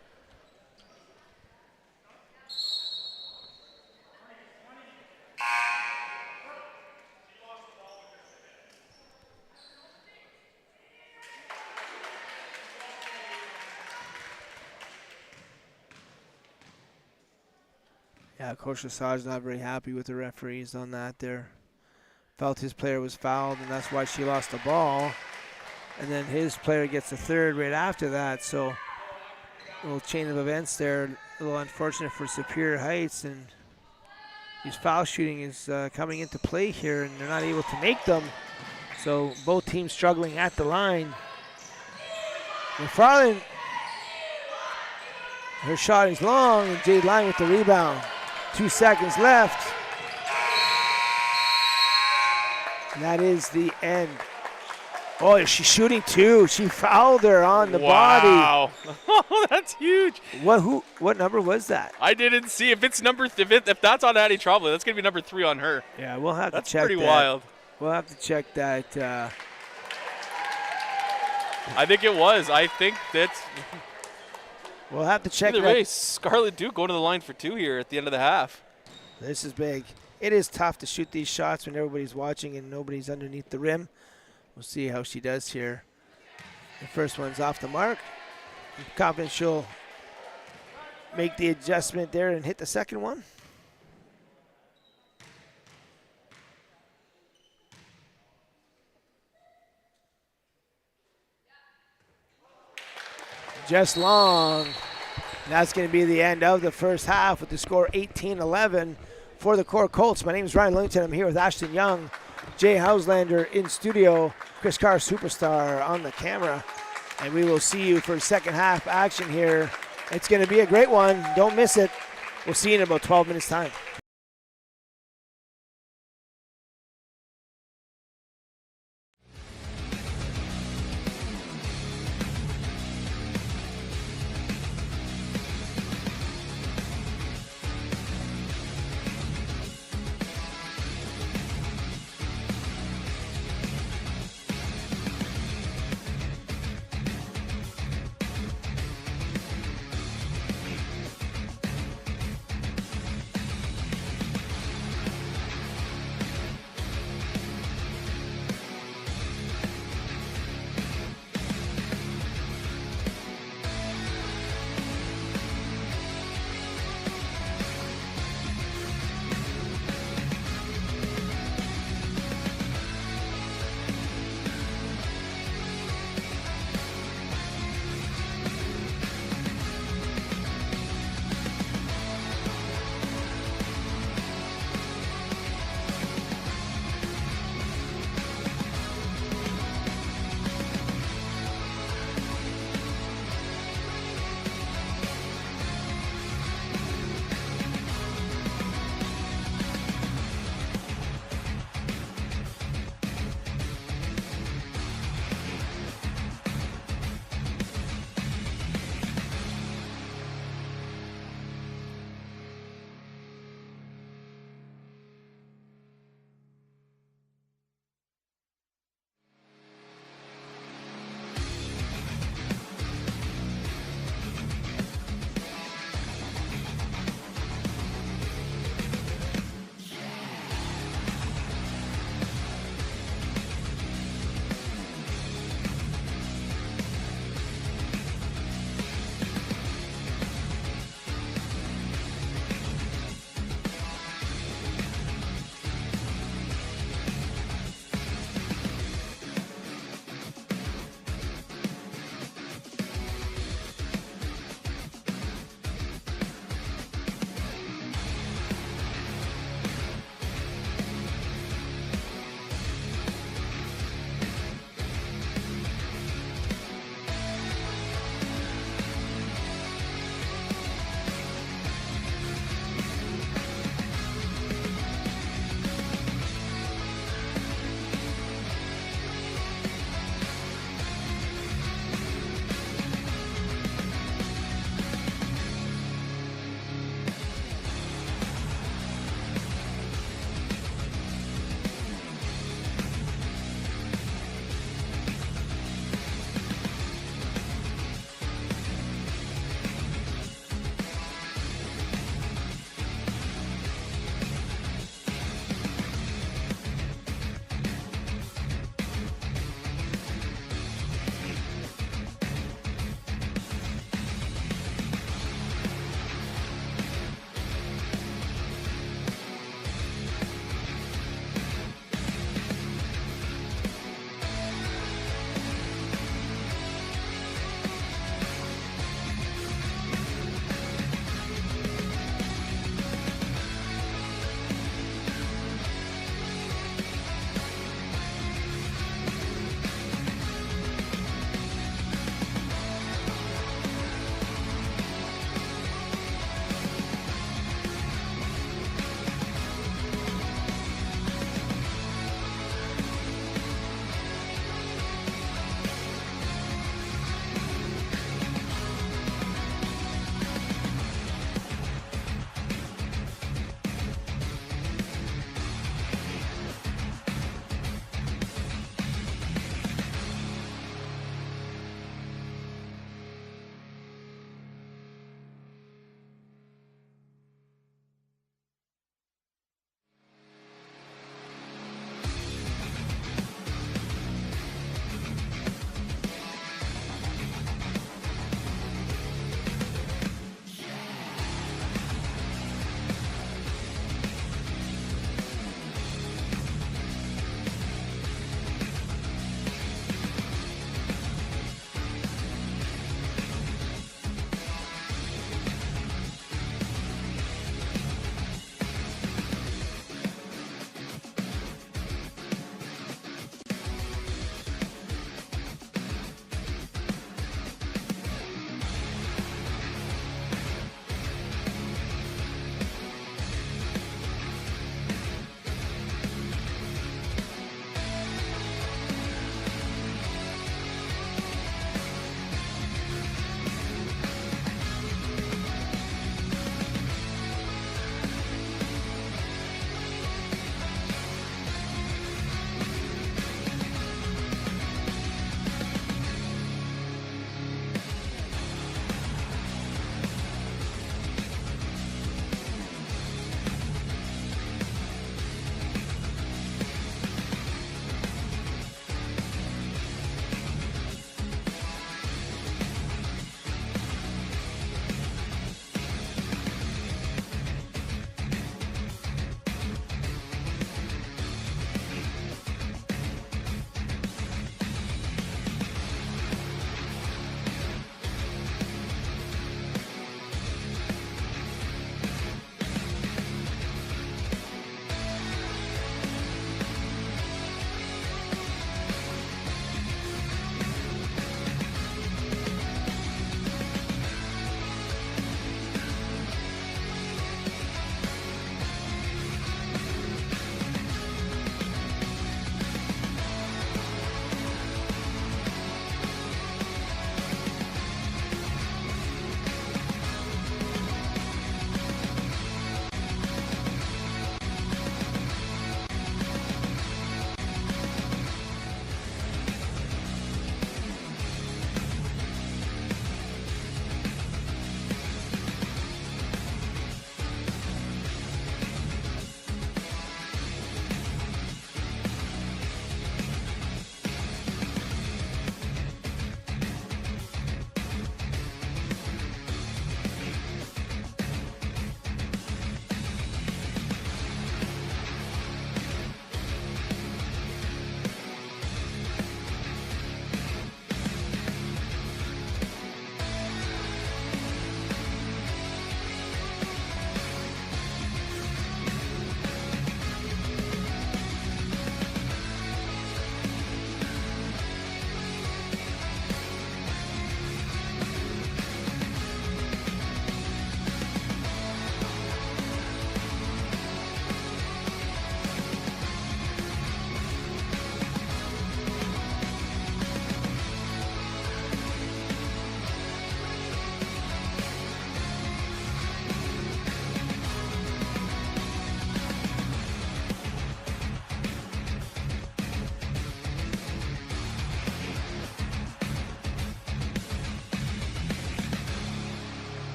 Yeah, Coach Lasage's not very happy with the referees on that there. Felt his player was fouled, and that's why she lost the ball. And then his player gets the third right after that. So a little chain of events there. A little unfortunate for Superior Heights. And these foul shooting is coming into play here, and they're not able to make them. So both teams struggling at the line. McFarland, her shot is long, and Jade Line with the rebound. 2 seconds left. And that is the end. Oh, she's shooting 2. She fouled her on the body. Wow. That's huge. What number was that? I didn't see. If it's if that's on Addie Tremblay, that's going to be number 3 on her. Yeah, we'll have to check that. That's pretty wild. We'll have to check that. I think it was. I think that's. We'll have to check Either that. way, Scarlett Duke going to the line for 2 here at the end of the half. This is big. It is tough to shoot these shots when everybody's watching and nobody's underneath the rim. We'll see how she does here. The first one's off the mark. I'm confident she'll make the adjustment there and hit the second one. Just long. That's going to be the end of the first half with the score 18-11 for the Korah Colts. My name is Ryan Lillington. I'm here with Ashton Young, Jay Hauslander in studio, Chris Carr Superstar on the camera. And we will see you for second half action here. It's going to be a great one. Don't miss it. We'll see you in about 12 minutes time.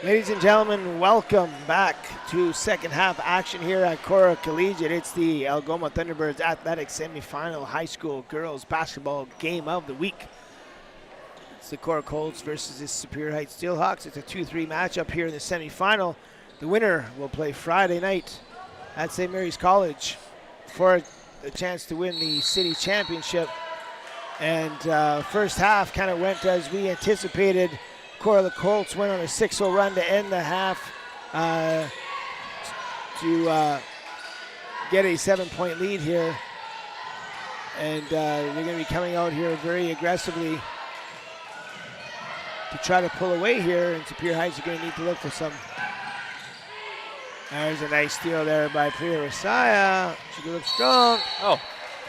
Ladies and gentlemen, welcome back to second half action here at Korah Collegiate. It's the Algoma Thunderbird Athletics semifinal high school girls basketball game of the week. It's the Korah Colts versus the Superior Heights Steelhawks. It's a 2-3 matchup here in the semifinal. The winner will play Friday night at St. Mary's College for a chance to win the city championship. And first half kind of went as we anticipated. Korah the Colts went on a 6-0 run to end the half to get a 7-point lead here. And they're going to be coming out here very aggressively to try to pull away here. And Superior Heights are going to need to look for some. There's a nice steal there by Priya Rasaya. She looks strong. Oh.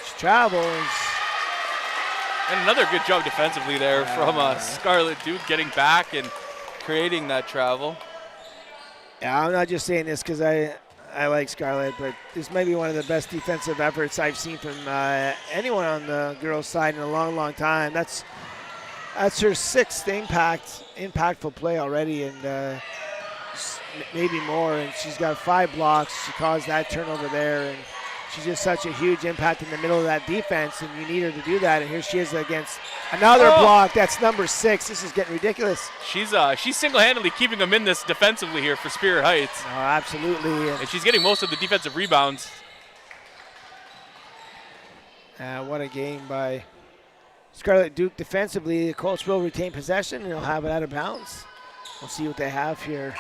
She travels. And another good job defensively there from Scarlett Duke, getting back and creating that travel. Yeah, I'm not just saying this because I like Scarlett, but this may be one of the best defensive efforts I've seen from anyone on the girls' side in a long, long time. That's her sixth impactful play already, and maybe more. And she's got 5 blocks. She caused that turnover there, and she's just such a huge impact in the middle of that defense, and you need her to do that. And here she is against another block. That's number 6. This is getting ridiculous. She's single-handedly keeping them in this defensively here for Superior Heights. Oh, absolutely. And she's getting most of the defensive rebounds. What a game by Scarlett Duke defensively. The Colts will retain possession, and they'll have it out of bounds. We'll see what they have here.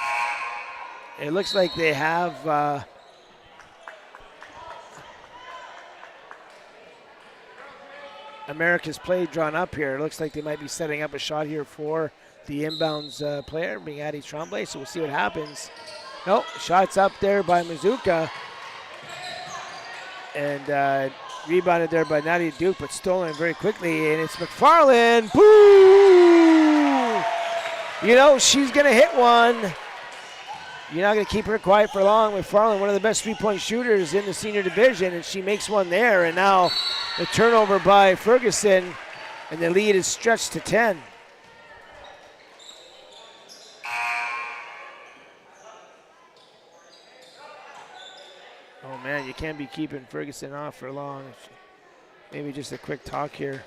It looks like they have America's play drawn up here. It looks like they might be setting up a shot here for the inbounds player, being Addie Tremblay, so we'll see what happens. Nope, shot's up there by Mizuka. And rebounded there by Nadia Duke, but stolen very quickly, and it's McFarland. Boo! You know, she's going to hit one. You're not going to keep her quiet for long. McFarland, one of the best three-point shooters in the senior division, and she makes one there. And now the turnover by Ferguson, and the lead is stretched to 10. Oh, man, you can't be keeping Ferguson off for long. Maybe just a quick talk here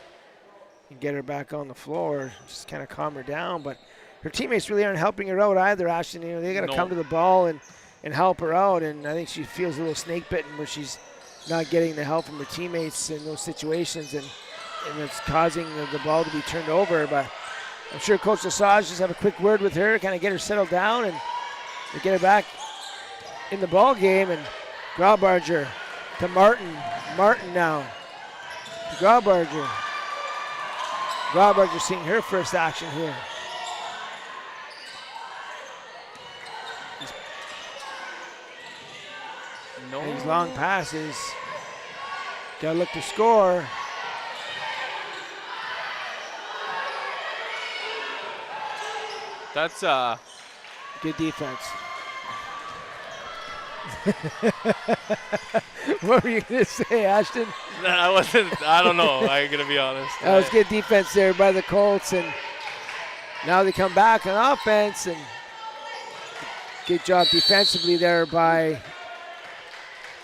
and get her back on the floor, just kind of calm her down. But her teammates really aren't helping her out either, Ashton. You know, they got to come to the ball and help her out. And I think she feels a little snake bitten where she's not getting the help from her teammates in those situations, and it's causing the ball to be turned over. But I'm sure Coach Lesage just have a quick word with her, kind of get her settled down and get her back in the ball game. And Graubarger to Martin. Martin now to Graubarger. Graubarger seeing her first action here. These long passes. Got to look to score. That's good defense. What were you going to say, Ashton? I don't know. I'm going to be honest. That was good defense there by the Colts, and now they come back on offense, and good job defensively there by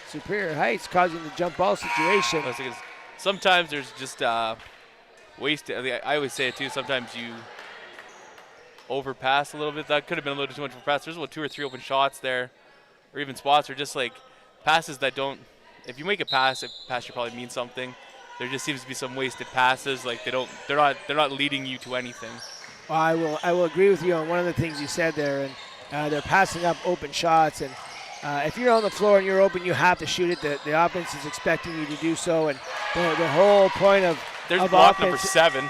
Superior Heights, causing the jump ball situation. Sometimes there's just wasted. I always say it too. Sometimes you overpass a little bit. That could have been a little too much of a pass. There's about 2 or 3 open shots there, or even spots, or just like passes that don't. If you make a pass should probably mean something. There just seems to be some wasted passes. Like they're not leading you to anything. Well, I will agree with you on one of the things you said there, and they're passing up open shots, and if you're on the floor and you're open, you have to shoot it. The offense is expecting you to do so, and the whole point of block offense, number 7.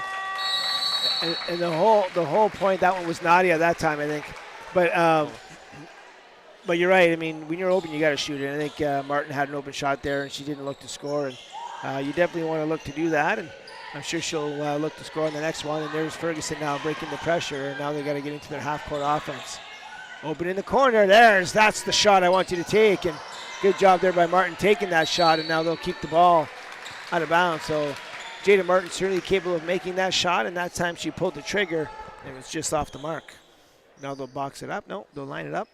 And the whole point, that one was Nadia that time, I think. But you're right. I mean, when you're open, you got to shoot it. I think Martin had an open shot there, and she didn't look to score. And you definitely want to look to do that, and I'm sure she'll look to score on the next one. And there's Ferguson now breaking the pressure, and now they got to get into their half-court offense. Open in the corner. That's the shot I want you to take. And good job there by Martin taking that shot, and now they'll keep the ball out of bounds. So Jada Martin certainly capable of making that shot, and that time she pulled the trigger, and it was just off the mark. Now they'll box it up. No, they'll line it up.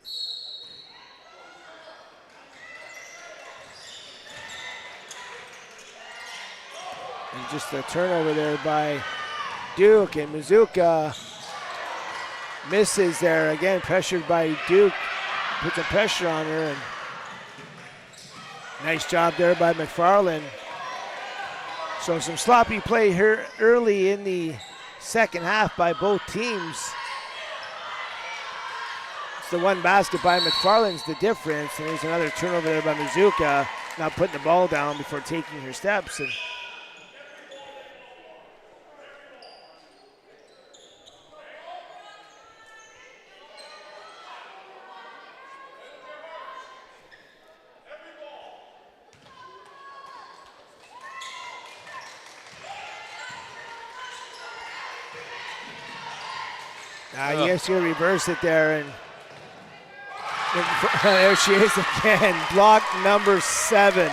And just a turnover there by Duke, and Mizuka misses there. Again, pressured by Duke. Puts some pressure on her. And nice job there by McFarland. So some sloppy play here early in the second half by both teams. It's the one basket by McFarland's the difference. And there's another turnover there by Mizuka, not putting the ball down before taking her steps. And yes, you reverse it there, and there she is again. Block number 7.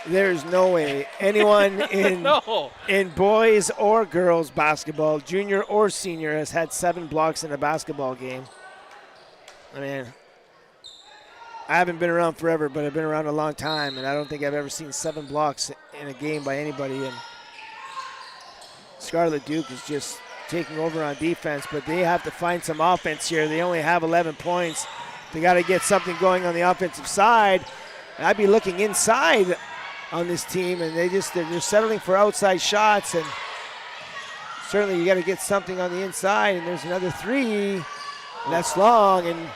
There's no way anyone in in boys or girls basketball, junior or senior, has had 7 blocks in a basketball game. I mean, I haven't been around forever, but I've been around a long time, and I don't think I've ever seen 7 blocks in a game by anybody. And Scarlet Duke is just taking over on defense, but they have to find some offense here. They only have 11 points. They got to get something going on the offensive side. And I'd be looking inside on this team, and they're settling for outside shots, and certainly you got to get something on the inside. And there's another 3, and that's long. And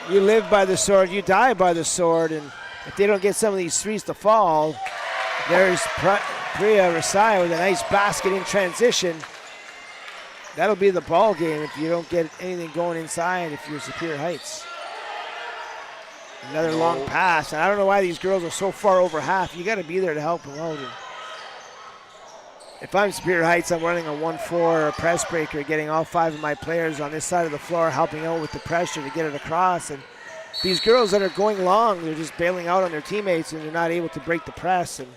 you live by the sword, you die by the sword. And if they don't get some of these 3s to fall, there's Priya Rasai with a nice basket in transition. That'll be the ball game if you don't get anything going inside if you're Superior Heights. Another long pass. And I don't know why these girls are so far over half. You got to be there to help them out. And if I'm Superior Heights, I'm running a 1-4 press breaker, getting all 5 of my players on this side of the floor, helping out with the pressure to get it across. And these girls that are going long, they're just bailing out on their teammates, and they're not able to break the press. And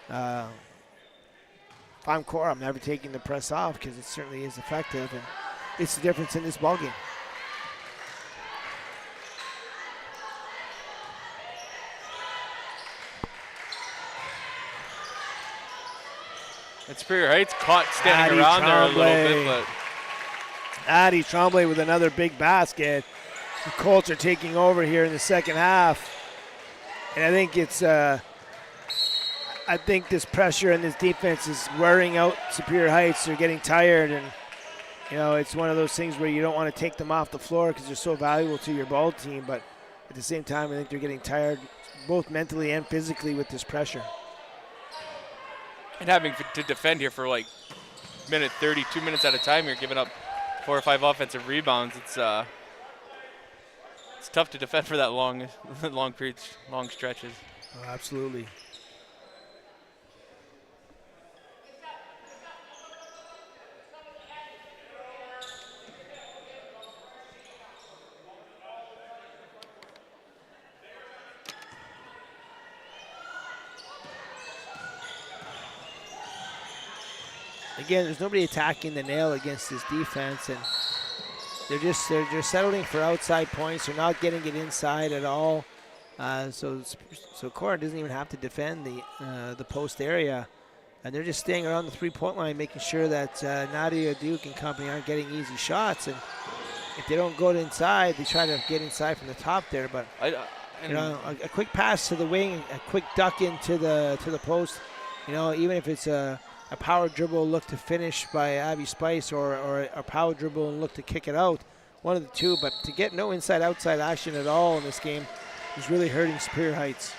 if I'm Korah, I'm never taking the press off because it certainly is effective, and it's the difference in this ballgame. And Superior Heights caught standing around there a little bit, but Addie Tremblay with another big basket. The Colts are taking over here in the second half, and I think it's I think this pressure and this defense is wearing out Superior Heights. They're getting tired, and it's one of those things where you don't want to take them off the floor because they're so valuable to your ball team, but at the same time, I think they're getting tired both mentally and physically with this pressure. And having to defend here for like minute 30, 2 minutes at a time, you're giving up 4 or 5 offensive rebounds. It's tough to defend for that long stretches. Oh, absolutely. Again, there's nobody attacking the nail against this defense, and they're settling for outside points. They're not getting it inside at all. So Korah doesn't even have to defend the post area, and they're just staying around the 3-point line, making sure that Nadia, Duke, and company aren't getting easy shots. And if they don't go inside, they try to get inside from the top there. But a quick pass to the wing, a quick duck into the post. Even if it's a power dribble look to finish by Abby Spice or a power dribble and look to kick it out, one of the two. But to get no inside-outside action at all in this game is really hurting Superior Heights.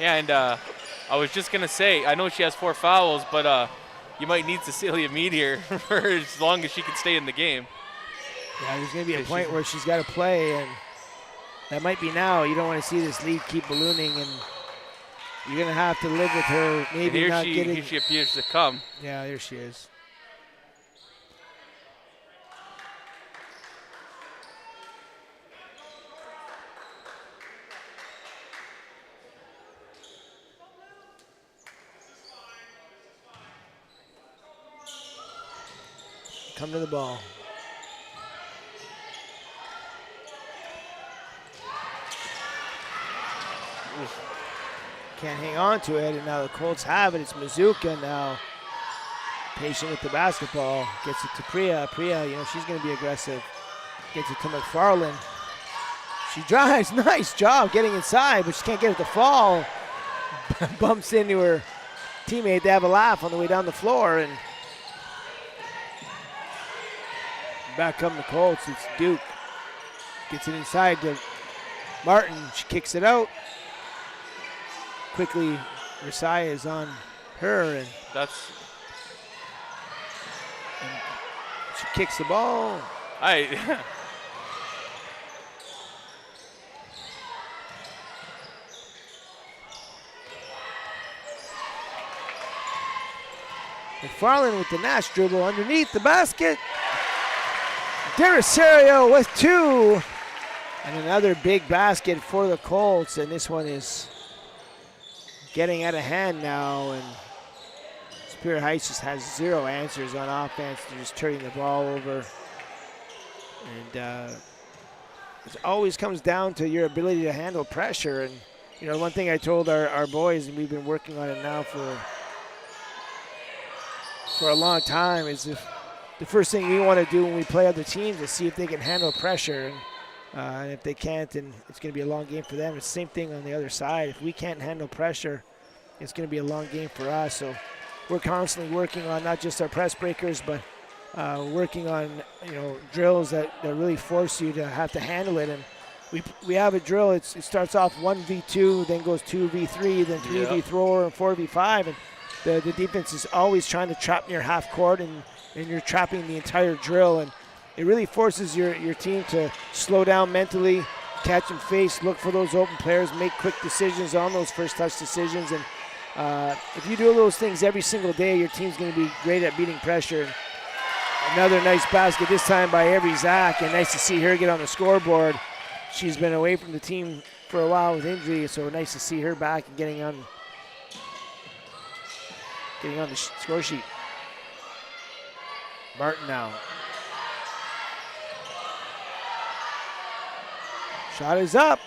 Yeah, and I was just going to say, I know she has 4 fouls, but you might need Cecilia Mead here for as long as she can stay in the game. Yeah, there's going to be a point where she's got to play, and that might be now. You don't want to see this lead keep ballooning, and you're going to have to live with her maybe not getting. Here she appears to come. Yeah, there she is. come to the ball. Can't hang on to it, and now the Colts have it. It's Mazuka now. Patient with the basketball. Gets it to Priya. Priya, she's going to be aggressive. Gets it to McFarland. She drives. Nice job getting inside, but she can't get it to fall. Bumps into her teammate. They have a laugh on the way down the floor, and back come the Colts. It's Duke. Gets it inside to Martin. She kicks it out. Quickly, Rasaya is on her, and she kicks the ball. McFarland with the Nash dribble underneath the basket. Derisario with 2. And another big basket for the Colts, and this one is getting out of hand now, and Superior Heights just has 0 answers on offense. They're just turning the ball over. And it always comes down to your ability to handle pressure. And, one thing I told our boys, and we've been working on it now for a long time, is if the first thing we want to do when we play other teams is see if they can handle pressure. And if they can't, then it's going to be a long game for them. It's the same thing on the other side. If we can't handle pressure, it's going to be a long game for us. So we're constantly working on not just our press breakers, but working on drills that really force you to have to handle it. And we have a drill. It starts off 1v2, then goes 2v3, then 3v4, and 4v5. And the defense is always trying to trap near half court, and you're trapping the entire drill. And it really forces your team to slow down mentally, catch and face, look for those open players, make quick decisions on those first touch decisions. And if you do those things every single day, your team's going to be great at beating pressure. And another nice basket, this time by Avery Zach, and nice to see her get on the scoreboard. She's been away from the team for a while with injury, so nice to see her back and getting on the score sheet. Martin now. Shot is up.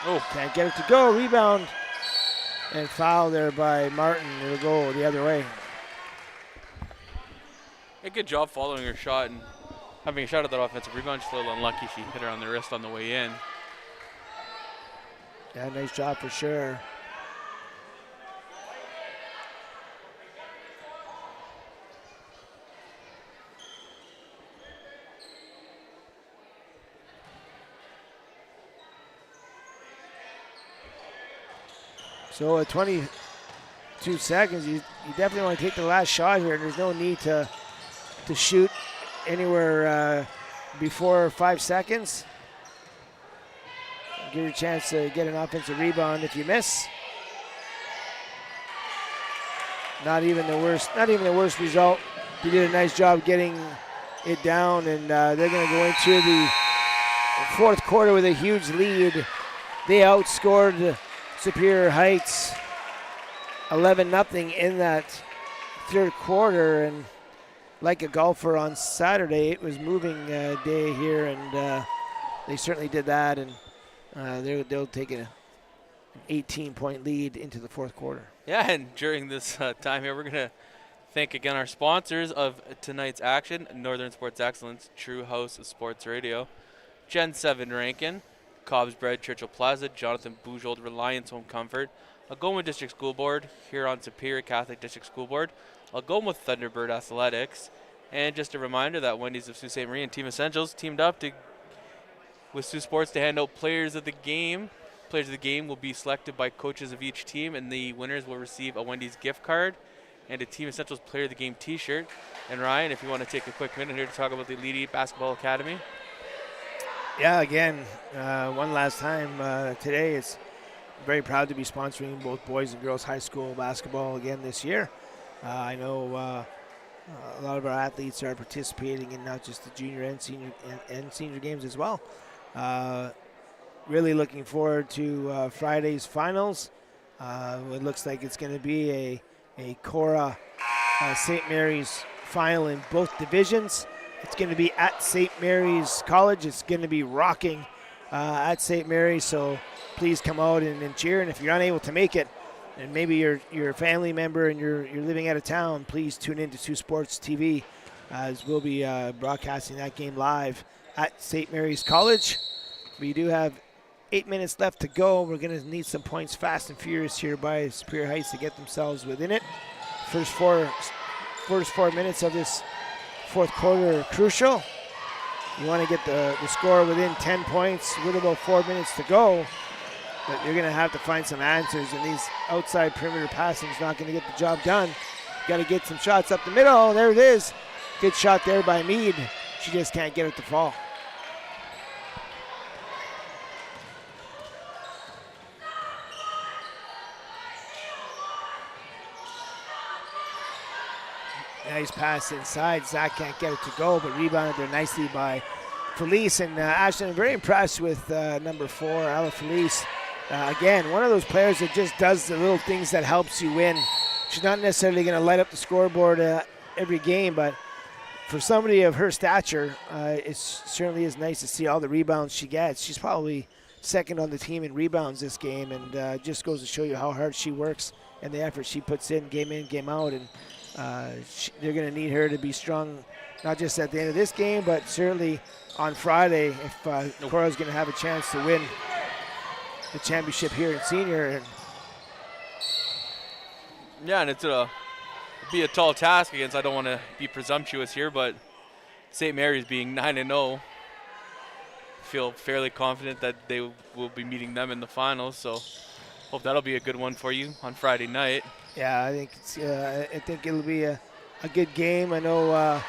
Oh, can't get it to go. Rebound and foul there by Martin. It'll go the other way. A good job following her shot and having a shot at that offensive rebound. She's a little unlucky. She hit her on the wrist on the way in. Yeah, nice job for sure. So at 22 seconds, you definitely want to take the last shot here. There's no need to shoot anywhere before 5 seconds. Give you a chance to get an offensive rebound if you miss. Not even the worst result. You did a nice job getting it down, and they're going to go into the fourth quarter with a huge lead. They outscored Superior Heights 11-0 in that third quarter, and like a golfer on Saturday, it was moving day here, and they certainly did that, and they'll take an 18-point lead into the fourth quarter. Yeah, and during this time here, we're going to thank again our sponsors of tonight's action: Northern Sports Excellence, True House Sports Radio, Gen 7 Rankin, Cobb's Bread, Churchill Plaza, Jonathan Bujold, Reliance Home Comfort, Algoma District School Board, Huron Superior Catholic District School Board, Algoma Thunderbird Athletics, and just a reminder that Wendy's of Sault Ste. Marie and Team Essentials teamed up with Sioux Sports to hand out players of the game. Players of the game will be selected by coaches of each team, and the winners will receive a Wendy's gift card and a Team Essentials Player of the Game t-shirt. And Ryan, if you want to take a quick minute here to talk about the Elite Eight Basketball Academy. Yeah, again, one last time today. It's very proud to be sponsoring both boys and girls high school basketball again this year. I know a lot of our athletes are participating in not just the junior and senior games as well. Really looking forward to Friday's finals. It looks like it's going to be a Korah St. Mary's final in both divisions. It's going to be at St. Mary's College. It's going to be rocking at St. Mary's, so please come out and cheer. And if you're unable to make it, and maybe you're a family member and you're living out of town, please tune in to Saultsports TV, as we'll be broadcasting that game live at St. Mary's College. We do have 8 minutes left to go. We're going to need some points fast and furious here by Superior Heights to get themselves within it. First four minutes of this fourth quarter are crucial. You want to get the score within 10 points with about 4 minutes to go, but you're going to have to find some answers, and these outside perimeter passing is not going to get the job done. Got to get some shots up the middle. There it is. Good shot there by Mead. She just can't get it to fall. Nice pass inside. Zach can't get it to go, but rebounded there nicely by Felice. And Ashton, I'm very impressed with number 4, Ella Felice. Again, one of those players that just does the little things that helps you win. She's not necessarily going to light up the scoreboard every game, but for somebody of her stature, it certainly is nice to see all the rebounds she gets. She's probably second on the team in rebounds this game, and just goes to show you how hard she works and the effort she puts in, game out. And they're going to need her to be strong, not just at the end of this game, but certainly on Friday if Korah is going to have a chance to win the championship here in senior. And yeah, and it'll be a tall task against, I don't want to be presumptuous here, but St. Mary's being 9-0, feel fairly confident that they will be meeting them in the finals. So hope that'll be a good one for you on Friday night. Yeah, I think it'll be a good game. I know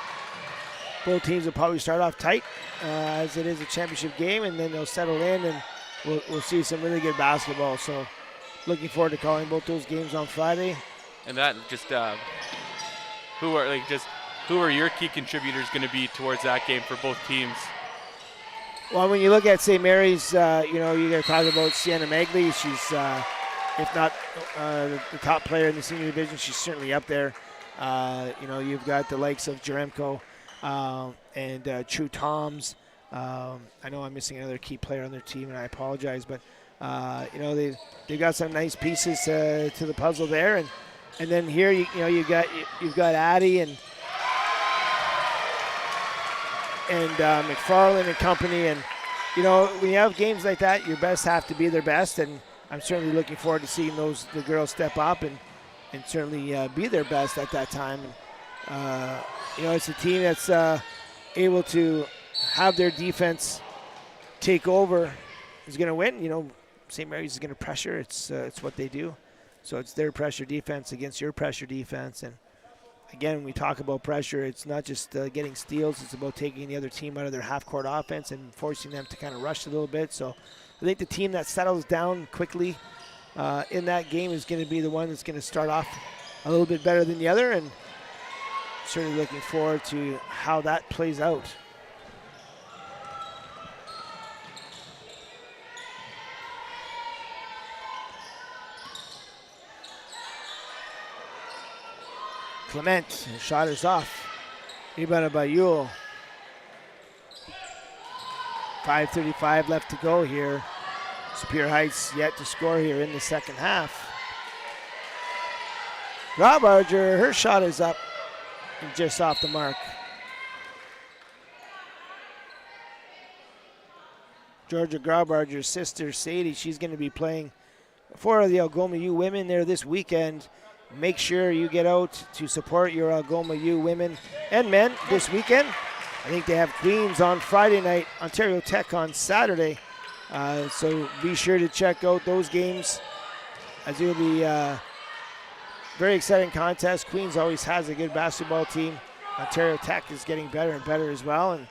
both teams will probably start off tight, as it is a championship game, and then they'll settle in, and we'll see some really good basketball. So looking forward to calling both those games on Friday. And that just who are your key contributors going to be towards that game for both teams? Well, when you look at St. Mary's, you got to talk about Sienna Magley. She's, if not the top player in the senior division, she's certainly up there. You've got the likes of Jaremko and True Toms. I know I'm missing another key player on their team, and I apologize, but they've got some nice pieces to the puzzle there, and then here you've got Addie and McFarland and company, and when you have games like that, your best have to be their best, and I'm certainly looking forward to seeing the girls step up and certainly be their best at that time. It's a team that's able to have their defense take over is going to win. St. Mary's is going to pressure. It's what they do. So it's their pressure defense against your pressure defense. And again, when we talk about pressure, it's not just getting steals. It's about taking the other team out of their half-court offense and forcing them to kind of rush a little bit. So I think the team that settles down quickly in that game is going to be the one that's going to start off a little bit better than the other. And certainly looking forward to how that plays out. Clement, shot is off. Rebounded by Yule. 5:35 left to go here. Superior Heights yet to score here in the second half. Graubarger, her shot is up and just off the mark. Georgia Graubarger's sister, Sadie, she's going to be playing for the Algoma U women there this weekend. Make sure you get out to support your Algoma U women and men this weekend. I think they have Queens on Friday night, Ontario Tech on Saturday. So be sure to check out those games, as it will be a very exciting contest. Queens always has a good basketball team. Ontario Tech is getting better and better as well. And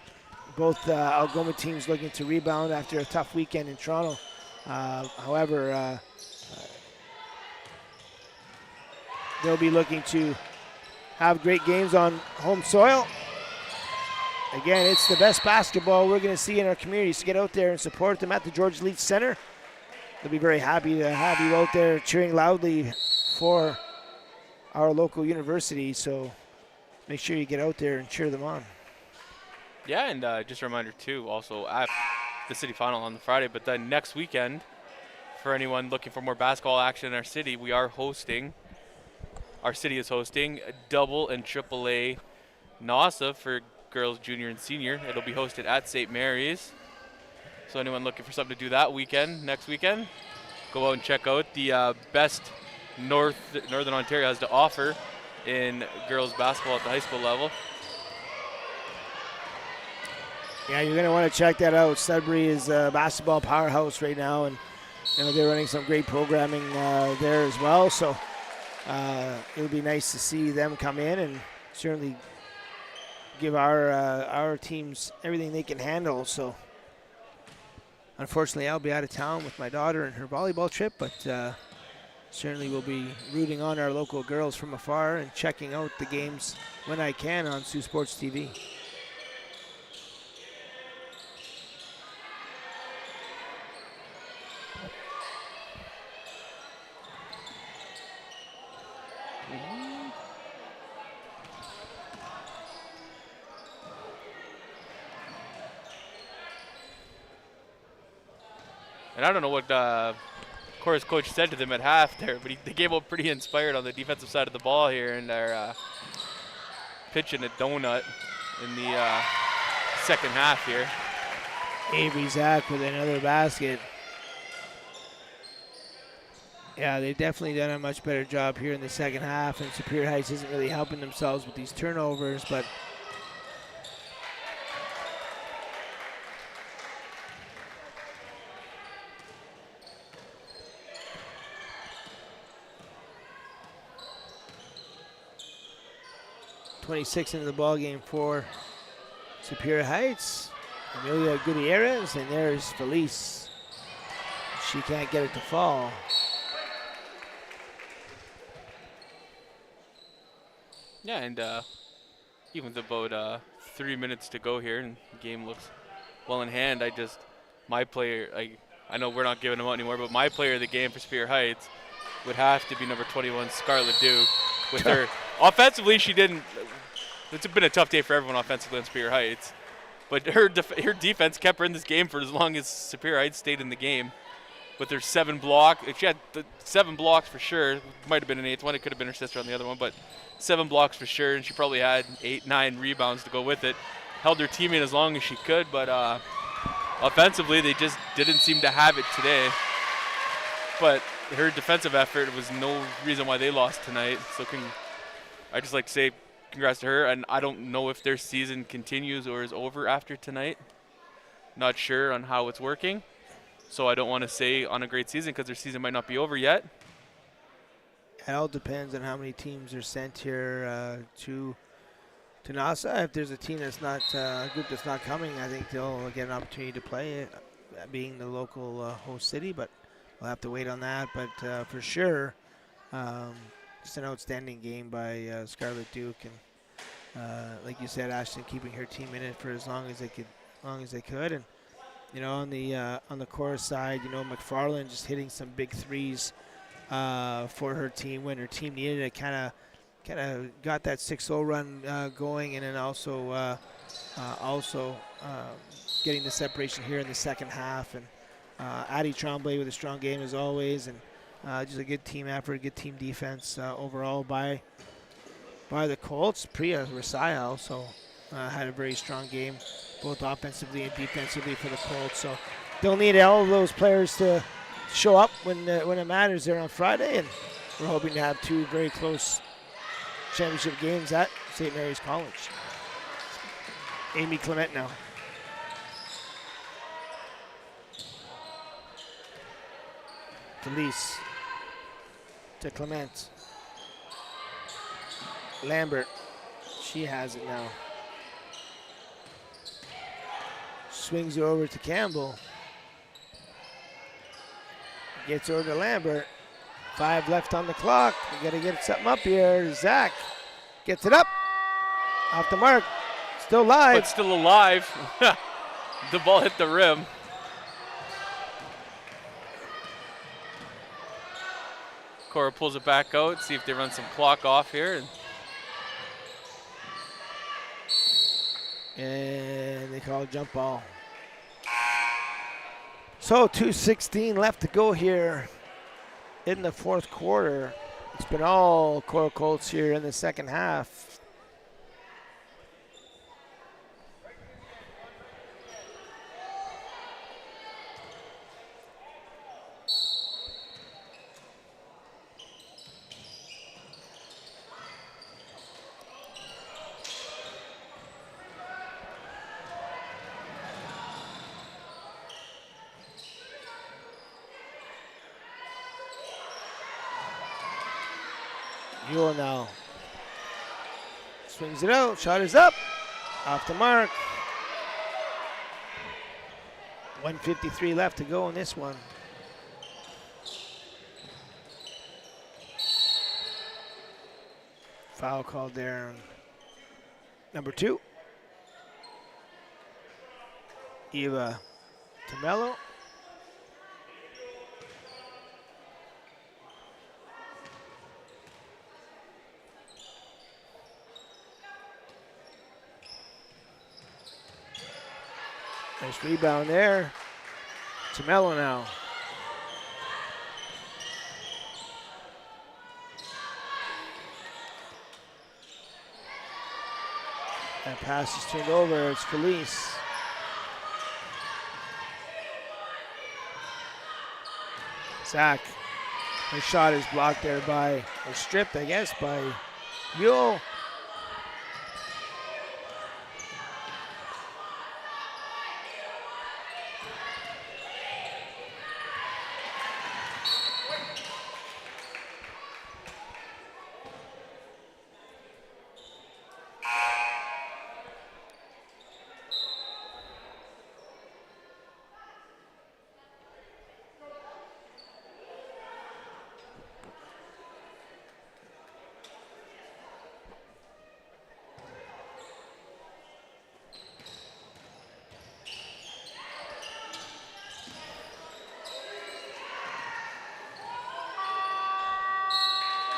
both Algoma teams looking to rebound after a tough weekend in Toronto. However, they'll be looking to have great games on home soil. Again, it's the best basketball we're going to see in our communities. To get out there and support them at the George Leach Center. They'll be very happy to have you out there cheering loudly for our local university. So make sure you get out there and cheer them on. Yeah, and just a reminder too, also at the city final on the Friday, but then next weekend, for anyone looking for more basketball action in our city, our city is hosting a double and triple A NASA for girls junior and senior. It'll be hosted at St. Mary's. So anyone looking for something to do that weekend, next weekend, go out and check out the best Northern Ontario has to offer in girls basketball at the high school level. Yeah, you're going to want to check that out. Sudbury is a basketball powerhouse right now, and they're running some great programming there as well. So it'll be nice to see them come in and certainly give our teams everything they can handle. So unfortunately, I'll be out of town with my daughter and her volleyball trip, but certainly we'll be rooting on our local girls from afar and checking out the games when I can on Saultsports TV. And I don't know what Korah's coach said to them at half there, but they came out pretty inspired on the defensive side of the ball here, and they're pitching a donut in the second half here. Avery Zach with another basket. Yeah, they've definitely done a much better job here in the second half, and Superior Heights isn't really helping themselves with these turnovers, but .26 into the ball game for Superior Heights. Amelia Gutierrez, and there's Felice. She can't get it to fall. Yeah, and even with about 3 minutes to go here, and the game looks well in hand, my player, I know we're not giving them out anymore, but my player of the game for Superior Heights would have to be number 21, Scarlett Duke. With her, offensively, she didn't. It's been a tough day for everyone offensively in Superior Heights, but her defense kept her in this game for as long as Superior Heights stayed in the game. With her 7 block, she had 7 blocks for sure. Might have been an 8th one. It could have been her sister on the other one, but 7 blocks for sure, and she probably had 8, 9 rebounds to go with it. Held her team in as long as she could, but offensively, they just didn't seem to have it today. But her defensive effort was no reason why they lost tonight. So I just like to say congrats to her, and I don't know if their season continues or is over after tonight. Not sure on how it's working, so I don't want to say on a great season because their season might not be over yet. It all depends on how many teams are sent here to NASA. If there's a team that's not a group that's not coming, I think they'll get an opportunity to play, being the local host city. But we'll have to wait on that. But for sure, just an outstanding game by Scarlett Duke, and like you said, Ashton keeping her team in it for as long as they could. And on the Korah side, McFarland just hitting some big threes for her team when her team needed it. Kind of got that 6-0 run going, and then also getting the separation here in the second half. And Addie Tremblay with a strong game as always, and just a good team effort, good team defense overall by the Colts. Priya Rasai also had a very strong game, both offensively and defensively for the Colts. So they'll need all of those players to show up when it matters there on Friday, and we're hoping to have 2 very close championship games at St. Mary's College. Amy Clement now. Felice to Clement. Lambert, she has it now. Swings it over to Campbell. Gets over to Lambert. 5 left on the clock. We got to get something up here. Zach gets it up. Off the mark. Still live. But still alive. The ball hit the rim. Korah pulls it back out. See if they run some clock off here. And And they call a jump ball. So 2:16 left to go here in the fourth quarter. It's been all Korah Colts here in the second half. Yule now swings it out. Shot is up. Off the mark. 1:53 left to go in this one. Foul called there. Number 2. Eva Tamello. Nice rebound there. Tamello now. That pass is turned over. It's Felice. Zach. His shot is blocked there by, or stripped, I guess, by Yule.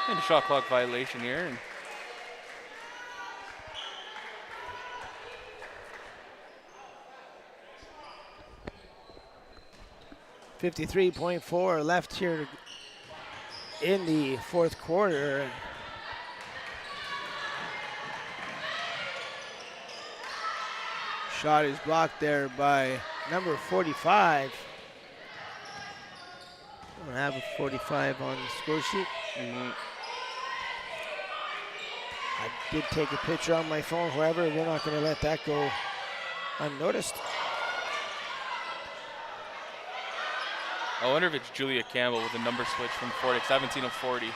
And a shot clock violation here. And 53.4 left here in the fourth quarter. Shot is blocked there by number 45. I don't have a 45 on the score sheet. I did take a picture on my phone. However, we're not going to let that go unnoticed. I wonder if it's Julia Campbell with a number switch from 40, 17 of 40.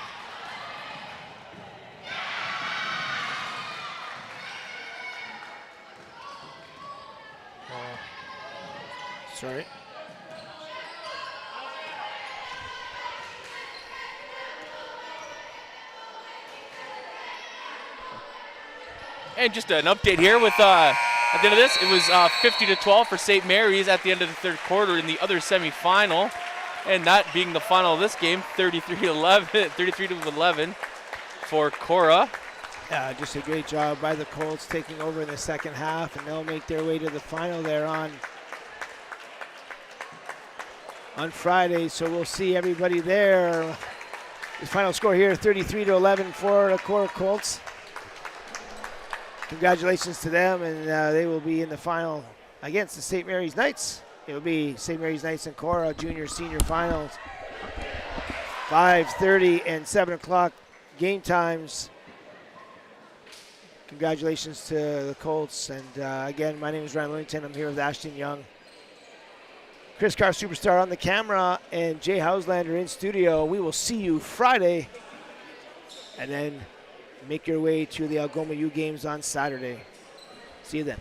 Sorry. And just an update here with at the end of this, it was 50-12 for St. Mary's at the end of the third quarter in the other semifinal, and that being the final of this game, 33-11 for Korah. Yeah, just a great job by the Colts taking over in the second half, and they'll make their way to the final there on Friday. So we'll see everybody there. The final score here, 33-11 for the Korah Colts. Congratulations to them, and they will be in the final against the St. Mary's Knights. It will be St. Mary's Knights and Korah junior-senior finals. 5:30 and 7 o'clock game times. Congratulations to the Colts. And again, my name is Ryan Willington. I'm here with Ashton Young, Chris Carr Superstar on the camera, and Jay Hauslander in studio. We will see you Friday, and then make your way to the Algoma U games on Saturday. See you then.